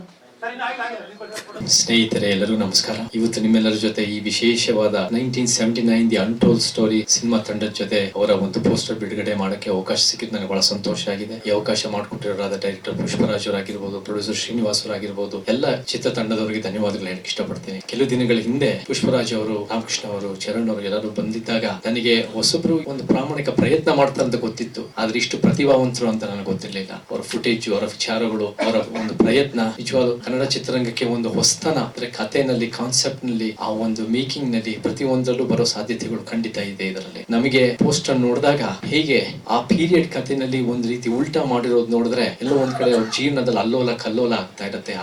ಸ್ನೇಹಿತರೆ ಎಲ್ಲರೂ ನಮಸ್ಕಾರ. ಇವತ್ತು ನಿಮ್ಮೆಲ್ಲರ ಜೊತೆ ಈ ವಿಶೇಷವಾದ 1979 ದಿ ಅನ್ಟೋಲ್ಡ್ ಸ್ಟೋರಿ ಸಿನಿಮಾ ತಂಡದ ಜೊತೆ ಅವರ ಒಂದು ಪೋಸ್ಟರ್ ಬಿಡುಗಡೆ ಮಾಡಕ್ಕೆ ಅವಕಾಶ ಸಿಕ್ಕಿದ್ದು ನನಗೆ ಬಹಳ ಸಂತೋಷ ಆಗಿದೆ. ಈ ಅವಕಾಶ ಮಾಡಿಕೊಟ್ಟಿರೋರಾದ ಡೈರೆಕ್ಟರ್ ಪುಷ್ಪರಾಜ್ ಅವರಾಗಿರ್ಬೋದು, ಪ್ರೊಡ್ಯೂಸರ್ ಶ್ರೀನಿವಾಸ್ ಅವರಾಗಿರ್ಬೋದು, ಎಲ್ಲ ಚಿತ್ರತಂಡದವರಿಗೆ ಧನ್ಯವಾದಗಳು ಹೇಳಕ್ ಇಷ್ಟಪಡ್ತೀನಿ. ಕೆಲವು ದಿನಗಳ ಹಿಂದೆ ಪುಷ್ಪರಾಜ್ ಅವರು, ರಾಮಕೃಷ್ಣ ಅವರು, ಚರಣ್ ಅವರು ಎಲ್ಲರೂ ಬಂದಿದ್ದಾಗ ನನಗೆ ಹೊಸಬ್ರು ಒಂದು ಪ್ರಾಮಾಣಿಕ ಪ್ರಯತ್ನ ಮಾಡ್ತಾರೆ ಅಂತ ಗೊತ್ತಿತ್ತು. ಆದ್ರೆ ಇಷ್ಟು ಪ್ರತಿಭಾವಂತರು ಅಂತ ನನಗೆ ಗೊತ್ತಿರಲಿಲ್ಲ. ಅವರ ಫುಟೇಜ್, ಅವರ ವಿಚಾರಗಳು, ಅವರ ಒಂದು ಪ್ರಯತ್ನ ನಿಜವಾಗ್ಲೂ ಕನ್ನಡ ಚಿತ್ರರಂಗಕ್ಕೆ ಒಂದು ಹೊಸತನ, ಅಂದ್ರೆ ಕಥೆನಲ್ಲಿ, ಕಾನ್ಸೆಪ್ಟ್ ನಲ್ಲಿ, ಆ ಒಂದು ಮೇಕಿಂಗ್ ನಲ್ಲಿ ಪ್ರತಿಯೊಂದರಲ್ಲೂ ಬರೋ ಸಾಧ್ಯತೆಗಳು ಖಂಡಿತ ಇದೆ. ಇದರಲ್ಲಿ ನಮಗೆ ಪೋಸ್ಟರ್ ನೋಡಿದಾಗ ಹೇಗೆ ಆ ಪೀರಿಯಡ್ ಕಥೆನಲ್ಲಿ ಒಂದ್ ರೀತಿ ಉಲ್ಟಾ ಮಾಡಿರೋದು ನೋಡಿದ್ರೆ ಎಲ್ಲೋ ಒಂದ್ ಕಡೆ ಅವ್ರ ಜೀವನದಲ್ಲಿ ಅಲ್ಲೋಲ ಕಲ್ಲೋಲ ಆಗ್ತಾ ಇರುತ್ತೆ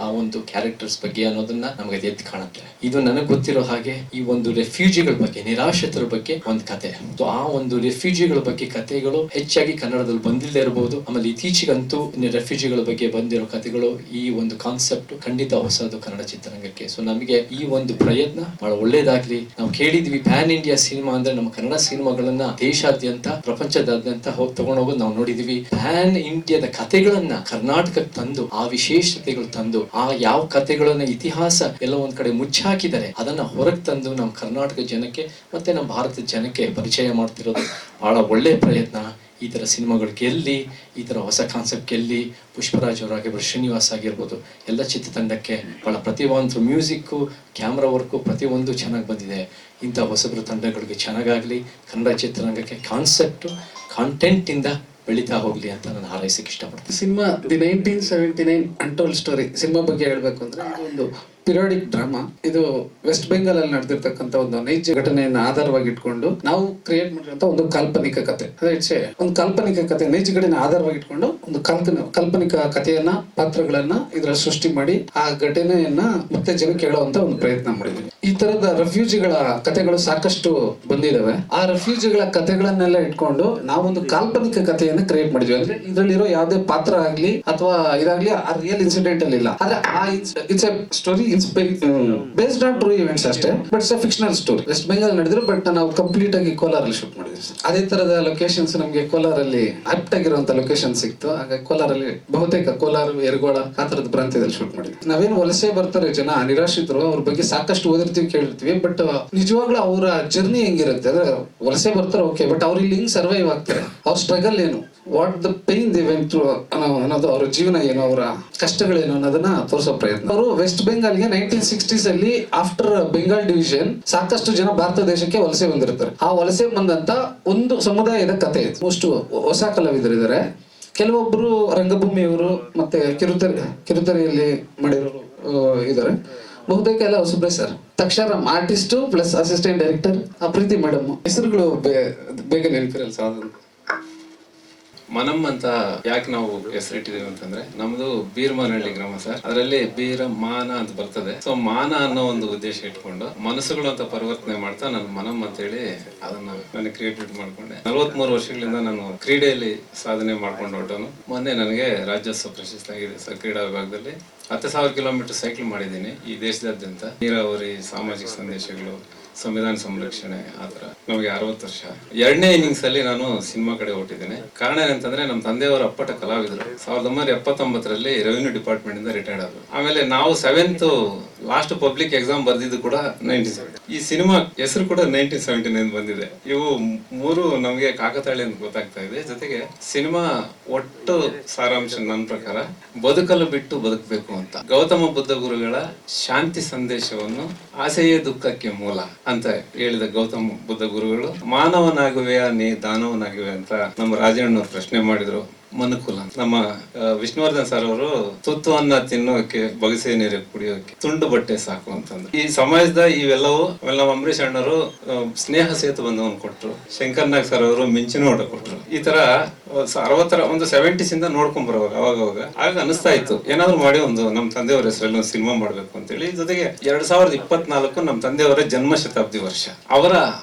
ಆ ಒಂದು ಕ್ಯಾರೆಕ್ಟರ್ಸ್ ಬಗ್ಗೆ ಅನ್ನೋದನ್ನ ನಮಗೆ ಎದ್ದು ಕಾಣುತ್ತೆ. ಇದು ನನಗೆ ಗೊತ್ತಿರೋ ಹಾಗೆ ಈ ಒಂದು ರೆಫ್ಯೂಜಿಗಳ ಬಗ್ಗೆ, ನಿರಾಶ್ರಿತರ ಬಗ್ಗೆ ಒಂದು ಕತೆ. ಆ ಒಂದು ರೆಫ್ಯೂಜಿಗಳ ಬಗ್ಗೆ ಕಥೆಗಳು ಹೆಚ್ಚಾಗಿ ಕನ್ನಡದಲ್ಲಿ ಬಂದಿಲ್ಲದೆ ಇರಬಹುದು. ಆಮೇಲೆ ಇತ್ತೀಚೆಗಂತೂ ರೆಫ್ಯೂಜಿಗಳ ಬಗ್ಗೆ ಬಂದಿರೋ ಕಥೆಗಳು, ಈ ಒಂದು ಕಾನ್ಸೆಪ್ಟ್ ಖಂಡಿತ ಹೊಸದು ಕನ್ನಡ ಚಿತ್ರರಂಗಕ್ಕೆ. ಸೊ ನಮಗೆ ಈ ಒಂದು ಪ್ರಯತ್ನ ಬಹಳ ಒಳ್ಳೇದಾಗ್ಲಿ. ನಾವು ಕೇಳಿದ್ವಿ ಪ್ಯಾನ್ ಇಂಡಿಯಾ ಸಿನಿಮಾ ಅಂದ್ರೆ ನಮ್ಮ ಕನ್ನಡ ಸಿನಿಮಾಗಳನ್ನ ದೇಶಾದ್ಯಂತ, ಪ್ರಪಂಚದಾದ್ಯಂತ ತಗೊಂಡೋಗೋದು ನಾವು ನೋಡಿದೀವಿ. ಪ್ಯಾನ್ ಇಂಡಿಯಾದ ಕಥೆಗಳನ್ನ ಕರ್ನಾಟಕಕ್ಕೆ ತಂದು, ಆ ವಿಶೇಷತೆಗಳು ತಂದು, ಆ ಯಾವ ಕಥೆಗಳನ್ನ ಇತಿಹಾಸ ಎಲ್ಲ ಒಂದ್ ಕಡೆ ಮುಚ್ಚಾಕಿದ್ದಾರೆ ಅದನ್ನ ಹೊರಗೆ ತಂದು ನಮ್ಮ ಕರ್ನಾಟಕ ಜನಕ್ಕೆ ಮತ್ತೆ ನಮ್ಮ ಭಾರತದ ಜನಕ್ಕೆ ಪರಿಚಯ ಮಾಡ್ತಿರೋದು ಬಹಳ ಒಳ್ಳೆ ಪ್ರಯತ್ನ. ಈ ತರ ಸಿನಿಮಾಗಳು ಗೆಲ್ಲಿ, ಈ ತರ ಹೊಸ ಕಾನ್ಸೆಪ್ಟ್ ಗೆಲ್ಲಿ, ಪುಷ್ಪರಾಜ್ ಅವರಾಗಿರ್ಬೋದು, ಶ್ರೀನಿವಾಸ್ ಆಗಿರ್ಬೋದು, ಎಲ್ಲ ಚಿತ್ರತಂಡಕ್ಕೆ ಬಹಳ ಪ್ರತಿಭಾವಂತರು, ಮ್ಯೂಸಿಕ್ಕು, ಕ್ಯಾಮ್ರಾ ವರ್ಕು ಪ್ರತಿಯೊಂದು ಚೆನ್ನಾಗಿ ಬಂದಿದೆ. ಇಂಥ ಹೊಸಬ್ರ ತಂಡಗಳಿಗೆ ಚೆನ್ನಾಗಾಗ್ಲಿ, ಕನ್ನಡ ಚಿತ್ರರಂಗಕ್ಕೆ ಕಾನ್ಸೆಪ್ಟು, ಕಾಂಟೆಂಟ್ ಇಂದ ಬೆಳೀತಾ ಹೋಗ್ಲಿ ಅಂತ ನಾನು ಹಾರೈಸಕ್ಕೆ ಇಷ್ಟಪಡ್ತೀನಿ. Cinema the 1979 untold story cinema ಬಗ್ಗೆ ಹೇಳ್ಬೇಕು ಅಂದ್ರೆ ಇದು ಒಂದು ಪಿರಿಯಾಡಿಕ್ ಡ್ರಾಮಾ. ಇದು ವೆಸ್ಟ್ ಬೆಂಗಾಲ್ ಅಲ್ಲಿ ನಡೆದಿರ್ತಕ್ಕಂಥ ಒಂದು ನೈಜ ಘಟನೆಯನ್ನ ಆಧಾರವಾಗಿ ಇಟ್ಕೊಂಡು ನಾವು ಕ್ರಿಯೇಟ್ ಮಾಡಿರುವಂತ ಒಂದು ಕಾಲ್ಪನಿಕ ಕಥೆ. ಒಂದು ಕಾಲ್ಪನಿಕ ಕಥೆ, ನೈಜ ಘಟನೆ ಆಧಾರವಾಗಿ ಇಟ್ಕೊಂಡು ಒಂದು ಕಾಲ್ಪನಿಕ ಕಥೆಯನ್ನ, ಪಾತ್ರಗಳನ್ನ ಇದ್ರಲ್ಲಿ ಸೃಷ್ಟಿ ಮಾಡಿ ಆ ಘಟನೆಯನ್ನ ಮತ್ತೆ ಜನಕ್ಕೆ ಹೇಳುವಂತ ಒಂದು ಪ್ರಯತ್ನ ಮಾಡಿದ್ವಿ. ಈ ತರದ ರೆಫ್ಯೂಜಿಗಳ ಕಥೆಗಳು ಸಾಕಷ್ಟು ಬಂದಿದಾವೆ. ಆ ರೆಫ್ಯೂಜಿಗಳ ಕಥೆಗಳನ್ನೆಲ್ಲ ಇಟ್ಕೊಂಡು ನಾವೊಂದು ಕಾಲ್ಪನಿಕ ಕಥೆಯನ್ನ ಕ್ರಿಯೇಟ್ ಮಾಡಿದ್ವಿ. ಅಂದ್ರೆ ಇದ್ರಲ್ಲಿರೋ ಯಾವುದೇ ಪಾತ್ರ ಆಗ್ಲಿ ಅಥವಾ ಇದಾಗ್ಲಿ ಆ ರಿಯಲ್ ಇನ್ಸಿಡೆಂಟ್ ಅಲ್ಲಿ ಇಲ್ಲ. ಆದ್ರೆ it's a story based on true events ಅಷ್ಟೇ, but it's a fictional story. West Bengal ನಡೆದ್ರು, ಬಟ್ ನಾವು ಕಂಪ್ಲೀಟ್ ಆಗಿ ಕೋಲಾರಲ್ಲಿ ಶೂಟ್ ಮಾಡಿದ್ವಿ. ಅದೇ ತರದ ಲೊಕೇಶನ್ಸ್ ನಮ್ಗೆ ಕೋಲಾರಲ್ಲಿ ಆಪ್ಟ್ ಆಗಿರುವಂತ ಲೊಕೇಶನ್ ಸಿಕ್ತು. ಹಾಗಾಗಿ ಕೋಲಾರಲ್ಲಿ ಬಹುತೇಕ ಕೋಲಾರ, ಯರಗೋಳ ಆ ತರದ ಪ್ರಾಂತ್ಯದಲ್ಲಿ ಶೂಟ್ ಮಾಡಿದ್ವಿ. ನಾವೇನು ವಲಸೆ ಬರ್ತಾರೆ ಜನ, ನಿರಾಶ್ರಿತರು, ಅವ್ರ ಬಗ್ಗೆ ಸಾಕಷ್ಟು ಓದಿರ್ತೀವಿ, ಕೇಳಿರ್ತೀವಿ, ಬಟ್ ನಿಜವಾಗ್ಲೂ ಅವರ ಜರ್ನಿ ಹೆಂಗಿರುತ್ತೆ ಅಂದ್ರೆ ವಲಸೆ ಬರ್ತಾರೆ ಓಕೆ, ಬಟ್ ಅವ್ರು ಇಲ್ಲಿ ಹಿಂಗ್ ಸರ್ವೈವ್ ಆಗ್ತಾರೆ, ಅವ್ರ ಸ್ಟ್ರಗಲ್ ಏನು, what the pain they went through ಅನ್ನೋದು, ಅವರ ಜೀವನ ಏನು, ಅವರ ಕಷ್ಟಗಳೇನು ಅನ್ನೋದನ್ನ ತೋರಿಸೋ ಪ್ರಯತ್ನ. ಅವರು ವೆಸ್ಟ್ ಬೆಂಗಾಲ್ಗೆ 1960s ಅಲ್ಲಿ ಆಫ್ಟರ್ ಬೆಂಗಾಲ್ ಡಿವಿಷನ್ ಸಾಕಷ್ಟು ಜನ ಭಾರತ ದೇಶಕ್ಕೆ ವಲಸೆ ಬಂದಿರ್ತಾರೆ. ಆ ವಲಸೆ ಬಂದಂತ ಒಂದು ಸಮುದಾಯದ ಕಥೆ ಇದು. ಅಷ್ಟು ಹೊಸ ಕಲಾವಿದರಿದ್ದಾರೆ, ಕೆಲವೊಬ್ರು ರಂಗಭೂಮಿಯವರು ಮತ್ತೆ ಕಿರುತೆರೆಯಲ್ಲಿ ಮಾಡಿರೋರು ಇದ್ದಾರೆ. ಬಹುತೇಕ ಎಲ್ಲ ಹೊಸಬ್ರೆ ಸರ್. ತಕ್ಷರಂ artist plus assistant director Preethi madam. ಹೆಸರುಗಳು ಬೇಗ ನೆನಪಿರಲ್ಲ ಸರ್. ಮನಂ ಅಂತ ಯಾಕೆ ನಾವು ಹೆಸರಿಟ್ಟಿದೀವಿ ಅಂತಂದ್ರೆ, ನಮ್ದು ಬೀರಮಾನಹಳ್ಳಿ ಗ್ರಾಮ ಸರ್. ಅದರಲ್ಲಿ ಬೀರ ಮಾನ ಅಂತ ಬರ್ತದೆ. ಸೊ ಮಾನ ಅನ್ನೋ ಒಂದು ಉದ್ದೇಶ ಇಟ್ಕೊಂಡು ಮನಸ್ಸುಗಳು ಅಂತ ಪರಿವರ್ತನೆ ಮಾಡ್ತಾ ನಾನು ಮನಂ ಅಂತ ಹೇಳಿ ಅದನ್ನ ನಾನು ಕ್ರಿಯೇಟಿವ್ ಮಾಡ್ಕೊಂಡೆ. 43 ವರ್ಷಗಳಿಂದ ನಾನು ಕ್ರೀಡೆಯಲ್ಲಿ ಸಾಧನೆ ಮಾಡ್ಕೊಂಡು ಹೊರಟನು. ಮೊನ್ನೆ ನನಗೆ ರಾಜ್ಯೋತ್ಸವ ಪ್ರಶಸ್ತಿ ಆಗಿದೆ ಸರ್. ಕ್ರೀಡಾ ವಿಭಾಗದಲ್ಲಿ 10,000 ಕಿಲೋಮೀಟರ್ ಸೈಕ್ಲ್ ಮಾಡಿದ್ದೀನಿ ಈ ದೇಶದಾದ್ಯಂತ. ನೀರಾವರಿ, ಸಾಮಾಜಿಕ ಸಂದೇಶಗಳು, ಸಂವಿಧಾನ ಸಂರಕ್ಷಣೆ, ಆತರ. ನಮಗೆ 60 ವರ್ಷ. 2ನೇ ಇನ್ನಿಂಗ್ಸ್ ಅಲ್ಲಿ ನಾನು ಸಿನಿಮಾ ಕಡೆ ಹೊರಟಿದ್ದೇನೆ. ಕಾರಣ ಏನಂತಂದ್ರೆ, ನಮ್ಮ ತಂದೆಯವರ ಅಪ್ಪಟ ಕಲಾವಿದರು. 1979ರಲ್ಲಿ ರೆವಿನ್ಯೂ ಡಿಪಾರ್ಟ್ಮೆಂಟ್ ಇಂದ ರಿಟೈರ್ಡ್ ಆದ್ರು. ಆಮೇಲೆ ನಾವು 7th ಲಾಸ್ಟ್ ಪಬ್ಲಿಕ್ ಎಕ್ಸಾಮ್ ಬರ್ದಿದ್ದು ಕೂಡ 1970. ಈ ಸಿನಿಮಾ ಹೆಸರು ಕೂಡ 1979 ಬಂದಿದೆ. ಇವು 3 ನಮಗೆ ಕಾಕತಾಳಿ ಅಂತ ಗೊತ್ತಾಗ್ತಾ ಇದೆ. ಜೊತೆಗೆ ಸಿನಿಮಾ ಒಟ್ಟು ಸಾರಾಂಶ ನನ್ನ ಪ್ರಕಾರ ಬದುಕಲು ಬಿಟ್ಟು ಬದುಕಬೇಕು ಅಂತ. ಗೌತಮ ಬುದ್ಧ ಗುರುಗಳ ಶಾಂತಿ ಸಂದೇಶವನ್ನು ಆಸೆಯೇ ದುಃಖಕ್ಕೆ ಮೂಲ ಅಂತ ಹೇಳಿದ ಗೌತಮ ಬುದ್ಧ ಗುರುಗಳು, ಮಾನವನಾಗುವೆಯ ನೀ ದಾನವನಾಗುವೆ ಅಂತ ನಮ್ಮ ರಾಜಣ್ಣವ್ರು ಪ್ರಶ್ನೆ ಮಾಡಿದ್ರು. ಮನುಕುಲ ನಮ್ಮ ವಿಷ್ಣುವರ್ಧನ್ ಸರ್ ಅವರು ತುತ್ತು ಅನ್ನ ತಿನ್ನೋಕೆ, ಬಗಸೆ ನೀರು ಕುಡಿಯೋಕೆ ತುಂಡು ಬಟ್ಟೆ ಸಾಕು ಅಂತಂದ್ರು. ಈ ಸಮಾಜದ ಇವೆಲ್ಲವೂ ನಮ್ಮ ಅಂಬರೀಷ್ ಅಣ್ಣವರು ಸ್ನೇಹ ಸೇತು ಬಂಧವನ್ನು ಕೊಟ್ರು. ಶಂಕರ್ ನಾಗ್ ಸರ್ ಅವರು ಮಿಂಚಿನ ಓಟ ಕೊಟ್ರು. ಈ ತರ 60 ಒಂದು 70s ಇಂದ ನೋಡ್ಕೊಂಡ್ ಬರೋವಾಗ ಅವಾಗ ಆಗ ಅನಿಸ್ತಾ ಇತ್ತು, ಏನಾದ್ರು ಮಾಡಿ ಒಂದು ನಮ್ಮ ತಂದೆಯವರ ಹೆಸರಲ್ಲಿ ಒಂದು ಸಿನಿಮಾ ಮಾಡ್ಬೇಕು ಅಂತೇಳಿ. ಜೊತೆಗೆ 2024 ನಮ್ಮ ತಂದೆಯವರ ಜನ್ಮ ಶತಾಬ್ದಿ ವರ್ಷ. ಅವರ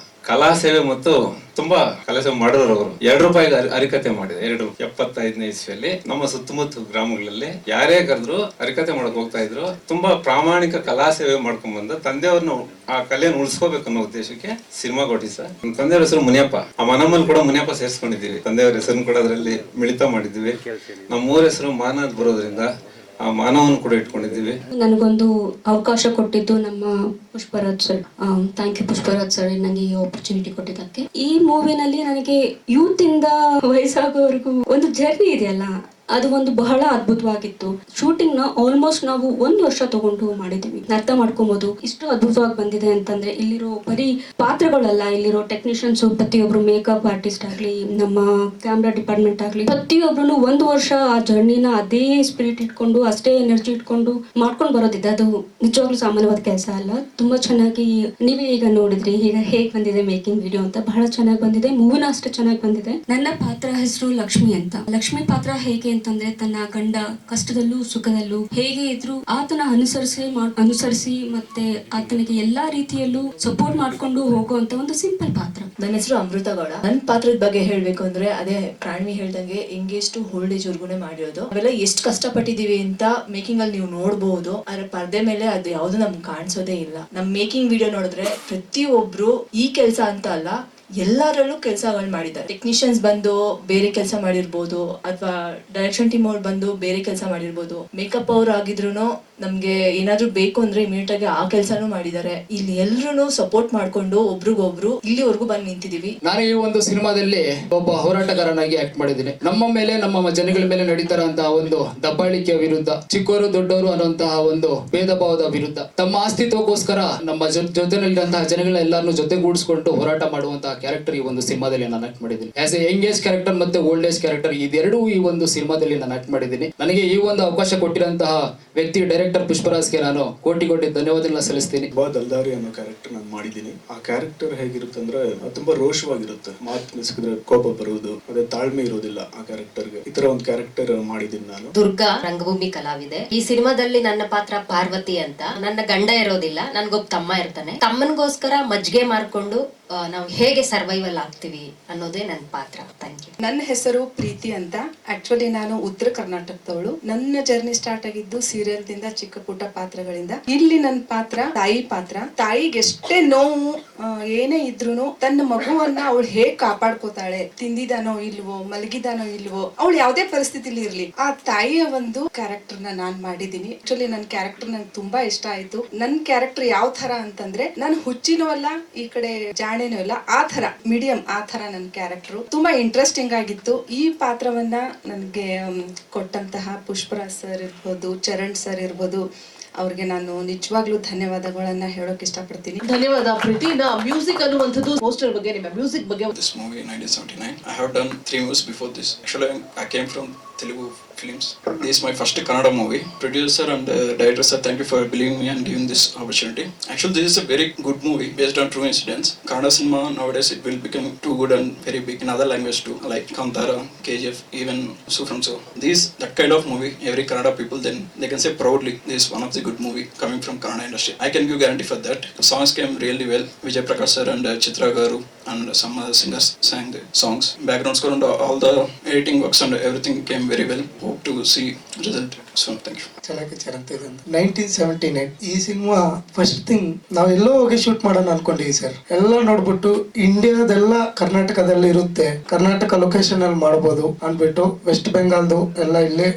ಕಲಾ ಸೇವೆ ಮತ್ತು ತುಂಬಾ ಕಲಾ ಸೇವೆ ಮಾಡಿರೋರು ಅವರು. 2 ರೂಪಾಯಿಗೆ ಹರಿಕತೆ ಮಾಡಿದೆ. 75ನೇ ಇಸ್ವಿಯಲ್ಲಿ ನಮ್ಮ ಸುತ್ತಮುತ್ತ ಗ್ರಾಮಗಳಲ್ಲಿ ಯಾರೇ ಕರೆದ್ರು ಹರಿಕತೆ ಮಾಡಕ್ ಹೋಗ್ತಾ ಇದ್ರು. ತುಂಬಾ ಪ್ರಾಮಾಣಿಕ ಕಲಾ ಸೇವೆ ಮಾಡ್ಕೊಂಡ್ ಬಂದ ತಂದೆಯವ್ರನ್ನ ಆ ಕಲೆಯನ್ನು ಉಳಿಸ್ಕೋಬೇಕು ಅನ್ನೋ ಉದ್ದೇಶಕ್ಕೆ ಸಿನಿಮಾ ಕೊಟ್ಟಿದ್ದ ಸರ್. ನಮ್ಮ ತಂದೆಯವ್ರ ಹೆಸರು ಮುನಿಯಪ್ಪ. ಆ ಮನಮ್ಮಲ್ಲಿ ಕೂಡ ಮುನಿಯಪ್ಪ ಸೇರಿಸ್ಕೊಂಡಿದ್ದೀವಿ. ತಂದೆಯವ್ರ ಹೆಸರನ್ನು ಕೂಡ ಅದರಲ್ಲಿ ಮಿಳಿತ ಮಾಡಿದ್ವಿ. ನಮ್ಮ 3 ಹೆಸರು ಮಾನ ಅಂತ ಬರೋದ್ರಿಂದ ಆ ಮಾನವನ್ನು ಕೂಡ ಇಟ್ಕೊಂಡಿದ್ದೀವಿ. ನನಗೊಂದು ಅವಕಾಶ ಕೊಟ್ಟಿದ್ದು ನಮ್ಮ Pushparaj sir. Thank you Pushparaj sir, ನನಗೆ ಈ ಆಪರ್ಚುನಿಟಿ ಕೊಟ್ಟಿದ್ದಕ್ಕೆ. ಈ ಮೂವಿನಲ್ಲಿ ನನಗೆ ಯೂತ್ ಇಂದ ವಯಸ್ಸಾಗೋವರೆಗೂ ಒಂದು ಜರ್ನಿ ಇದೆಯಲ್ಲ, ಅದು ಒಂದು ಬಹಳ ಅದ್ಭುತವಾಗಿತ್ತು. ಶೂಟಿಂಗ್ ನ ಆಲ್ಮೋಸ್ಟ್ ನಾವು 1 ವರ್ಷ ತಗೊಂಡು ಮಾಡಿದೀವಿ. ಅರ್ಥ ಮಾಡ್ಕೊಬಹುದು ಇಷ್ಟು ಅದ್ಭುತವಾಗಿ ಬಂದಿದೆ ಅಂತಂದ್ರೆ ಇಲ್ಲಿರೋ ಬರೀ ಪಾತ್ರಗಳಲ್ಲ, ಇಲ್ಲಿರೋ ಟೆಕ್ನಿಷಿಯನ್ಸ್, ಪ್ರತಿಯೊಬ್ರು ಮೇಕಪ್ ಆರ್ಟಿಸ್ಟ್ ಆಗ್ಲಿ, ನಮ್ಮ ಕ್ಯಾಮ್ರಾ ಡಿಪಾರ್ಟ್ಮೆಂಟ್ ಆಗ್ಲಿ, ಪ್ರತಿಯೊಬ್ರು 1 ವರ್ಷ ಆ ಜರ್ನಿನ ಅದೇ ಸ್ಪಿರಿಟ್ ಇಟ್ಕೊಂಡು, ಅಷ್ಟೇ ಎನರ್ಜಿ ಇಟ್ಕೊಂಡು ಮಾಡ್ಕೊಂಡು ಬರೋದಿದೆ. ಅದು ನಿಜವಾಗ್ಲೂ ಸಾಮಾನ್ಯವಾದ ಕೆಲಸ ಅಲ್ಲ. ತುಂಬಾ ಚೆನ್ನಾಗಿ ನೀವೇ ಈಗ ನೋಡಿದ್ರಿ ಈಗ ಹೇಗ್ ಬಂದಿದೆ ಮೇಕಿಂಗ್ ವಿಡಿಯೋ ಅಂತ, ಬಹಳ ಚೆನ್ನಾಗಿ ಬಂದಿದೆ. ಮೂವಿನ ಅಷ್ಟೇ ಚೆನ್ನಾಗಿ ಬಂದಿದೆ. ನನ್ನ ಪಾತ್ರ ಹೆಸರು ಲಕ್ಷ್ಮಿ ಅಂತ. ಲಕ್ಷ್ಮಿ ಪಾತ್ರ ಹೇಗೆ ಅಂತಂದ್ರೆ, ತನ್ನ ಗಂಡ ಕಷ್ಟದಲ್ಲೂ ಸುಖದಲ್ಲೂ ಹೇಗೆ ಇದ್ರು ಆತನ ಅನುಸರಿಸಿ ಮತ್ತೆ ಆತನಿಗೆ ಎಲ್ಲಾ ರೀತಿಯಲ್ಲೂ ಸಪೋರ್ಟ್ ಮಾಡ್ಕೊಂಡು ಹೋಗುವಂತ ಒಂದು ಸಿಂಪಲ್ ಪಾತ್ರ. ನನ್ನ ಹೆಸರು ಅಮೃತ ಗೌಡ. ನನ್ನ ಪಾತ್ರದ ಬಗ್ಗೆ ಹೇಳ್ಬೇಕು ಅಂದ್ರೆ ಅದೇ ಪ್ರಾಣಿ ಹೇಳ್ದಂಗೆ ಎಂಗೇಜ್ ಟು ಓಲ್ಡ್ ಏಜ್ ವರ್ಗುನೆ ಮಾಡಿರೋದು. ಅವೆಲ್ಲ ಎಷ್ಟು ಕಷ್ಟಪಟ್ಟಿದೀವಿ ಅಂತ ಮೇಕಿಂಗ್ ಅಲ್ಲಿ ನೀವು ನೋಡ್ಬಹುದು. ಆದ್ರೆ ಪರ್ದೆ ಮೇಲೆ ಅದು ಯಾವ್ದು ನಮ್ಗೆ ಕಾಣಿಸೋದೇ ಇಲ್ಲ. ನಮ್ ಮೇಕಿಂಗ್ ವಿಡಿಯೋ ನೋಡಿದ್ರೆ ಪ್ರತಿಯೊಬ್ರು ಈ ಕೆಲಸ ಅಂತ ಅಲ್ಲ, ಎಲ್ಲರಲ್ಲೂ ಕೆಲಸಗಳು ಮಾಡಿದ್ದಾರೆ. ಟೆಕ್ನಿಷಿಯನ್ಸ್ ಬಂದು ಬೇರೆ ಕೆಲಸ ಮಾಡಿರ್ಬೋದು, ಅಥವಾ ಡೈರೆಕ್ಷನ್ ಟೀಮ್ ಅವ್ರು ಬಂದು ಬೇರೆ ಕೆಲಸ ಮಾಡಿರ್ಬೋದು. ಮೇಕಪ್ ಅವ್ರು ಆಗಿದ್ರು ನಮ್ಗೆ ಏನಾದ್ರು ಬೇಕು ಅಂದ್ರೆ ಇಮಿಡಿಯೇಟ್ ಆಗಿ ಆ ಕೆಲಸನೂ ಮಾಡಿದ್ದಾರೆ. ಇಲ್ಲಿ ಎಲ್ರು ಸಪೋರ್ಟ್ ಮಾಡ್ಕೊಂಡು ಒಬ್ರಿಗೊಬ್ರು ಇಲ್ಲಿವರೆಗೂ ಬಂದು ನಿಂತಿದೀವಿ. ನಾನು ಈ ಒಂದು ಸಿನಿಮಾದಲ್ಲಿ ಒಬ್ಬ ಹೋರಾಟಗಾರನಾಗಿ ಆಕ್ಟ್ ಮಾಡಿದ್ದೀನಿ. ನಮ್ಮ ಮೇಲೆ, ನಮ್ಮ ಜನಗಳ ಮೇಲೆ ನಡೀತಾರಂತಹ ಒಂದು ದಬ್ಬಾಳಿಕೆಯ ವಿರುದ್ಧ, ಚಿಕ್ಕವರು ದೊಡ್ಡವರು ಅನ್ನುವಂತಹ ಒಂದು ಭೇದ ಭಾವದ ವಿರುದ್ಧ, ತಮ್ಮ ಅಸ್ತಿತ್ವಕ್ಕೋಸ್ಕರ ನಮ್ಮ ಜೊತೆನಲ್ಲಿರುವಂತಹ ಜನಗಳೆಲ್ಲರನ್ನು ಜೊತೆಗೂಡಿಸಿಕೊಂಡು ಹೋರಾಟ ಮಾಡುವಂತಹ ಕ್ಯಾರೆಕ್ಟರ್ ಈ ಒಂದು ಸಿನಿಮಾದಲ್ಲಿ ನಾನು ಆಕ್ಟ್ ಮಾಡಿದ್ದೀನಿ. As A Young age character ಮತ್ತೆ ಓಲ್ಡ್ ಏಜ್ ಕ್ಯಾರೆಕ್ಟರ್ ಇದೆರಡೂ ಈ ಒಂದು ಸಿನಿಮಾದಲ್ಲಿ ನಾನು ಆಕ್ಟ್ ಮಾಡಿದ್ದೀನಿ. ನನಗೆ ಈ ಒಂದು ಅವಕಾಶ ಕೊಟ್ಟಿರುವಂತಹ ವ್ಯಕ್ತಿ ಡೈರೆಕ್ಟರ್ ಪುಷ್ಪರಾಜ್ಗೆ ನಾನು ಕೋಟಿ ಧನ್ಯವಾದಗಳನ್ನ ಸಲ್ಲಿಸ್ತೀನಿ. ದಲ್ದಾರಿ ಅನ್ನೋ ಕ್ಯಾರೆಕ್ಟರ್ ನಾನು ಮಾಡಿದ್ದೀನಿ. ಆ ಕ್ಯಾರೆಕ್ಟರ್ ಹೇಗಿರುತ್ತೆ ಅಂದ್ರೆ ತುಂಬಾ ರೋಷವಾಗಿರುತ್ತೆ. ಮಾತು ಸಿಕ್ಕಿದ್ರೆ ಕೋಪ ಬರುವುದು, ಅದೇ ತಾಳ್ಮೆ ಇರೋದಿಲ್ಲ ಆ ಕ್ಯಾರೆಕ್ಟರ್ಗೆ. ಈ ತರ ಒಂದು ಕ್ಯಾರೆಕ್ಟರ್ ಮಾಡಿದ್ದೀನಿ ನಾನು. ದುರ್ಗಾ ರಂಗಭೂಮಿ ಕಲಾವಿದೆ. ಈ ಸಿನಿಮಾದಲ್ಲಿ ನನ್ನ ಪಾತ್ರ ಪಾರ್ವತಿ ಅಂತ. ನನ್ನ ಗಂಡ ಇರೋದಿಲ್ಲ, ನನ್ಗೊಬ್ಬ ತಮ್ಮ ಇರ್ತಾನೆ. ತಮ್ಮನಿಗೋಸ್ಕರ ಮಜ್ಜಿಗೆ ಮಾರ್ಕೊಂಡು ನಾವು ಹೇಗೆ ಸರ್ವೈವಲ್ ಆಗ್ತೀವಿ ಅನ್ನೋದೇ ನನ್ನ ಪಾತ್ರ. Thank you. ನನ್ನ ಹೆಸರು ಪ್ರೀತಿ ಅಂತ. ಆಕ್ಚುಲಿ ನಾನು ಉತ್ತರ ಕರ್ನಾಟಕದವಳು. ನನ್ನ ಜರ್ನಿ ಸ್ಟಾರ್ಟ್ ಆಗಿದ್ದು ಸೀರಿಯಲ್ ದಿಂದ, ಚಿಕ್ಕ ಪುಟ್ಟ ಪಾತ್ರಗಳಿಂದ. ಇಲ್ಲಿ ನನ್ನ ಪಾತ್ರ ತಾಯಿ ಪಾತ್ರ. ತಾಯಿಗೆ ಎಷ್ಟೇ ನೋವು ಏನೇ ಇದ್ರು ತನ್ನ ಮಗುವನ್ನ ಅವಳು ಹೇಗ್ ಕಾಪಾಡ್ಕೋತಾಳೆ, ತಿಂದಿದಾನೋ ಇಲ್ವೋ, ಮಲಗಿದಾನೋ ಇಲ್ವೋ, ಅವಳು ಯಾವ್ದೇ ಪರಿಸ್ಥಿತಿಲಿ ಇರ್ಲಿ, ಆ ತಾಯಿಯ ಒಂದು ಕ್ಯಾರೆಕ್ಟರ್ ನಾನ್ ಮಾಡಿದೀನಿ. ಆಕ್ಚುಲಿ ನನ್ನ ಕ್ಯಾರೆಕ್ಟರ್ ನಂಗೆ ತುಂಬಾ ಇಷ್ಟ ಆಯ್ತು. ನನ್ನ ಕ್ಯಾರೆಕ್ಟರ್ ಯಾವ ತರ ಅಂತಂದ್ರೆ, ನಾನು ಹುಚ್ಚಿನೂ ಅಲ್ಲ, ಈ ಕಡೆ ಜಾಣೇನೂ ಇಲ್ಲ, ಆ ತರ ಮೀಡಿಯಂ, ಆ ತರ ನನ್ನ ಕ್ಯಾರೆಕ್ಟರ್ ತುಂಬಾ ಇಂಟ್ರೆಸ್ಟಿಂಗ್ ಆಗಿತ್ತು. ಈ ಪಾತ್ರವನ್ನ ನನಗೆ ಕೊಟ್ಟಂತಹ ಪುಷ್ಪರಾಜ್ ಸರ್ ಇರ್ಬೋದು, ಚರಣ್ ಸರ್ ಇರ್ಬೋದು, ಅವ್ರಿಗೆ ನಾನು ನಿಜವಾಗ್ಲೂ ಧನ್ಯವಾದಗಳನ್ನ ಹೇಳೋಕೆ ಇಷ್ಟಪಡ್ತೀನಿ. ಧನ್ಯವಾದ ಪ್ರೀತಿ. ಮ್ಯೂಸಿಕ್ ಅನ್ನುವಂಥದ್ದು ಪೋಸ್ಟರ್ ಬಗ್ಗೆ, ನಿಮ್ಮ ಮ್ಯೂಸಿಕ್ ಬಗ್ಗೆ. This movie 1979. I have done 3 movies before this. Actually, I came from Telugu films. This is my first Kannada movie. Producer and director sir, thank you for believing me and giving this opportunity. Actually, this is a very good movie based on true incidents. Kannada cinema nowadays it will become too good and very big in other language too, like Kantara, KGF, even So From So. That kind of movie, every Kannada people then they can say proudly, this is one of the good movie coming from Kannada industry. I can give guarantee for that. The songs came really well. Vijay Prakash sir and Chitra Garu and some other singers sang the songs. Background score and all the editing works and everything came very well. Hope to see result soon. Thank you. ಚಲಕ್ಕೆ ಚರಂತಿದೆ. 1979 ಈ cinema first thing ನಾವೆಲ್ಲೋ ಹೋಗಿ shoot ಮಾಡೋಣ ಅನ್ಕೊಂಡಿವಿ sir. ಎಲ್ಲ ನೋಡ್ಬಿಟ್ಟು ಇಂಡಿಯಾದೆಲ್ಲ ಕರ್ನಾಟಕದಲ್ಲಿ ಇರುತ್ತೆ, Karnataka location ಅಲ್ಲಿ ಮಾಡ್ಬೋದು ಅನ್ಬಿಟ್ಟು ವೆಸ್ಟ್ ಬೆಂಗಾಲ್ದು ಎಲ್ಲ ಇಲ್ಲೇ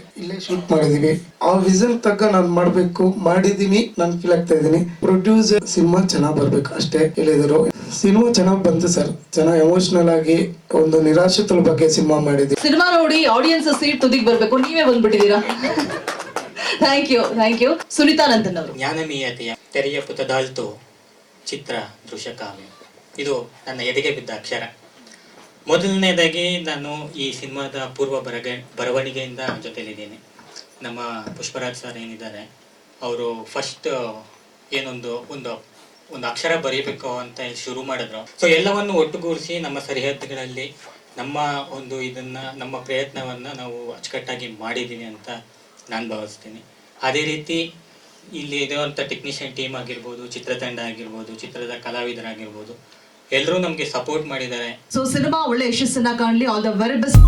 ಶೂಟ್ ಮಾಡಿದೀವಿ. ಆ ವಿಷನ್ ತಕ್ಕ ನಾನು ಮಾಡ್ಬೇಕು ಮಾಡಿದೀನಿ. ನಾನು ಫೀಲ್ ಆಗ್ತಾ ಇದ್ದೀನಿ. ಪ್ರೊಡ್ಯೂಸರ್ ಸಿನಿಮಾ ಚೆನ್ನಾಗ್ ಬರ್ಬೇಕು ಅಷ್ಟೇ ಹೇಳಿದ್ರು. ಸಿನಿಮಾ ಚೆನ್ನಾಗ್ ಬಂತು ಸರ್. ಚೆನ್ನಾಗ್ ಎಮೋಷನಲ್ ಆಗಿ ಒಂದು ನಿರಾಶ್ರಿತರ ಬಗ್ಗೆ ಸಿನಿಮಾ ಮಾಡಿದ್ವಿ. ಸಿನಿಮಾ ನೋಡಿ ಆಡಿಯನ್ಸ್ ಸೀಟ್ ತುದಿಗೆ ಬರ್ಬೇಕು, ನೀವೇ ಬಂದ್ಬಿಟ್ಟಿದ್ದೀರಾ. Thank you. ಸುನೀತಾನಂದನ್ ಅವರು. ಜ್ಞಾನಮೀಯತೆಯ ತೆರೆಯ ಪುತದಾಲ್ತು ಚಿತ್ರ ದೃಶ್ಯಕಾವ್ಯ. ಇದು ನನ್ನ ಎದೆಗೆ ಬಿದ್ದ ಅಕ್ಷರ. ಮೊದಲನೇದಾಗಿ ನಾನು ಈ ಸಿನಿಮಾದ ಪೂರ್ವ ಬರವಣಿಗೆಯಿಂದ ಜೊತೆಲಿದ್ದೀನಿ. ನಮ್ಮ ಪುಷ್ಪರಾಜ್ ಸರ್ ಏನಿದ್ದಾರೆ, ಅವರು ಫಸ್ಟ್ ಏನೊಂದು ಒಂದು ಅಕ್ಷರ ಬರೀಬೇಕು ಅಂತ ಶುರು ಮಾಡಿದ್ರು. ಸೊ ಎಲ್ಲವನ್ನು ಒಟ್ಟುಗೂಡಿಸಿ ನಮ್ಮ ಸರಿಹದ್ದುಗಳಲ್ಲಿ ನಮ್ಮ ಒಂದು ನಮ್ಮ ಪ್ರಯತ್ನವನ್ನು ನಾವು ಅಚ್ಚುಕಟ್ಟಾಗಿ ಮಾಡಿದ್ದೀನಿ ಅಂತ ನಾನು ಭಾವಿಸ್ತೀನಿ. ಅದೇ ರೀತಿ ಇಲ್ಲಿ ಇರುವಂಥ ಟೆಕ್ನಿಷಿಯನ್ ಟೀಮ್ ಆಗಿರ್ಬೋದು, ಚಿತ್ರತಂಡ ಆಗಿರ್ಬೋದು, ಚಿತ್ರದ ಕಲಾವಿದರಾಗಿರ್ಬೋದು, ಎಲ್ಲರೂ ನಮಗೆ ಸಪೋರ್ಟ್ ಮಾಡಿದ್ದಾರೆ. ಸೊ ಸಿನಿಮಾ ಒಳ್ಳೆ ಯಶಸ್ಸನ್ನ ಕಾಣಲಿ. All the very best.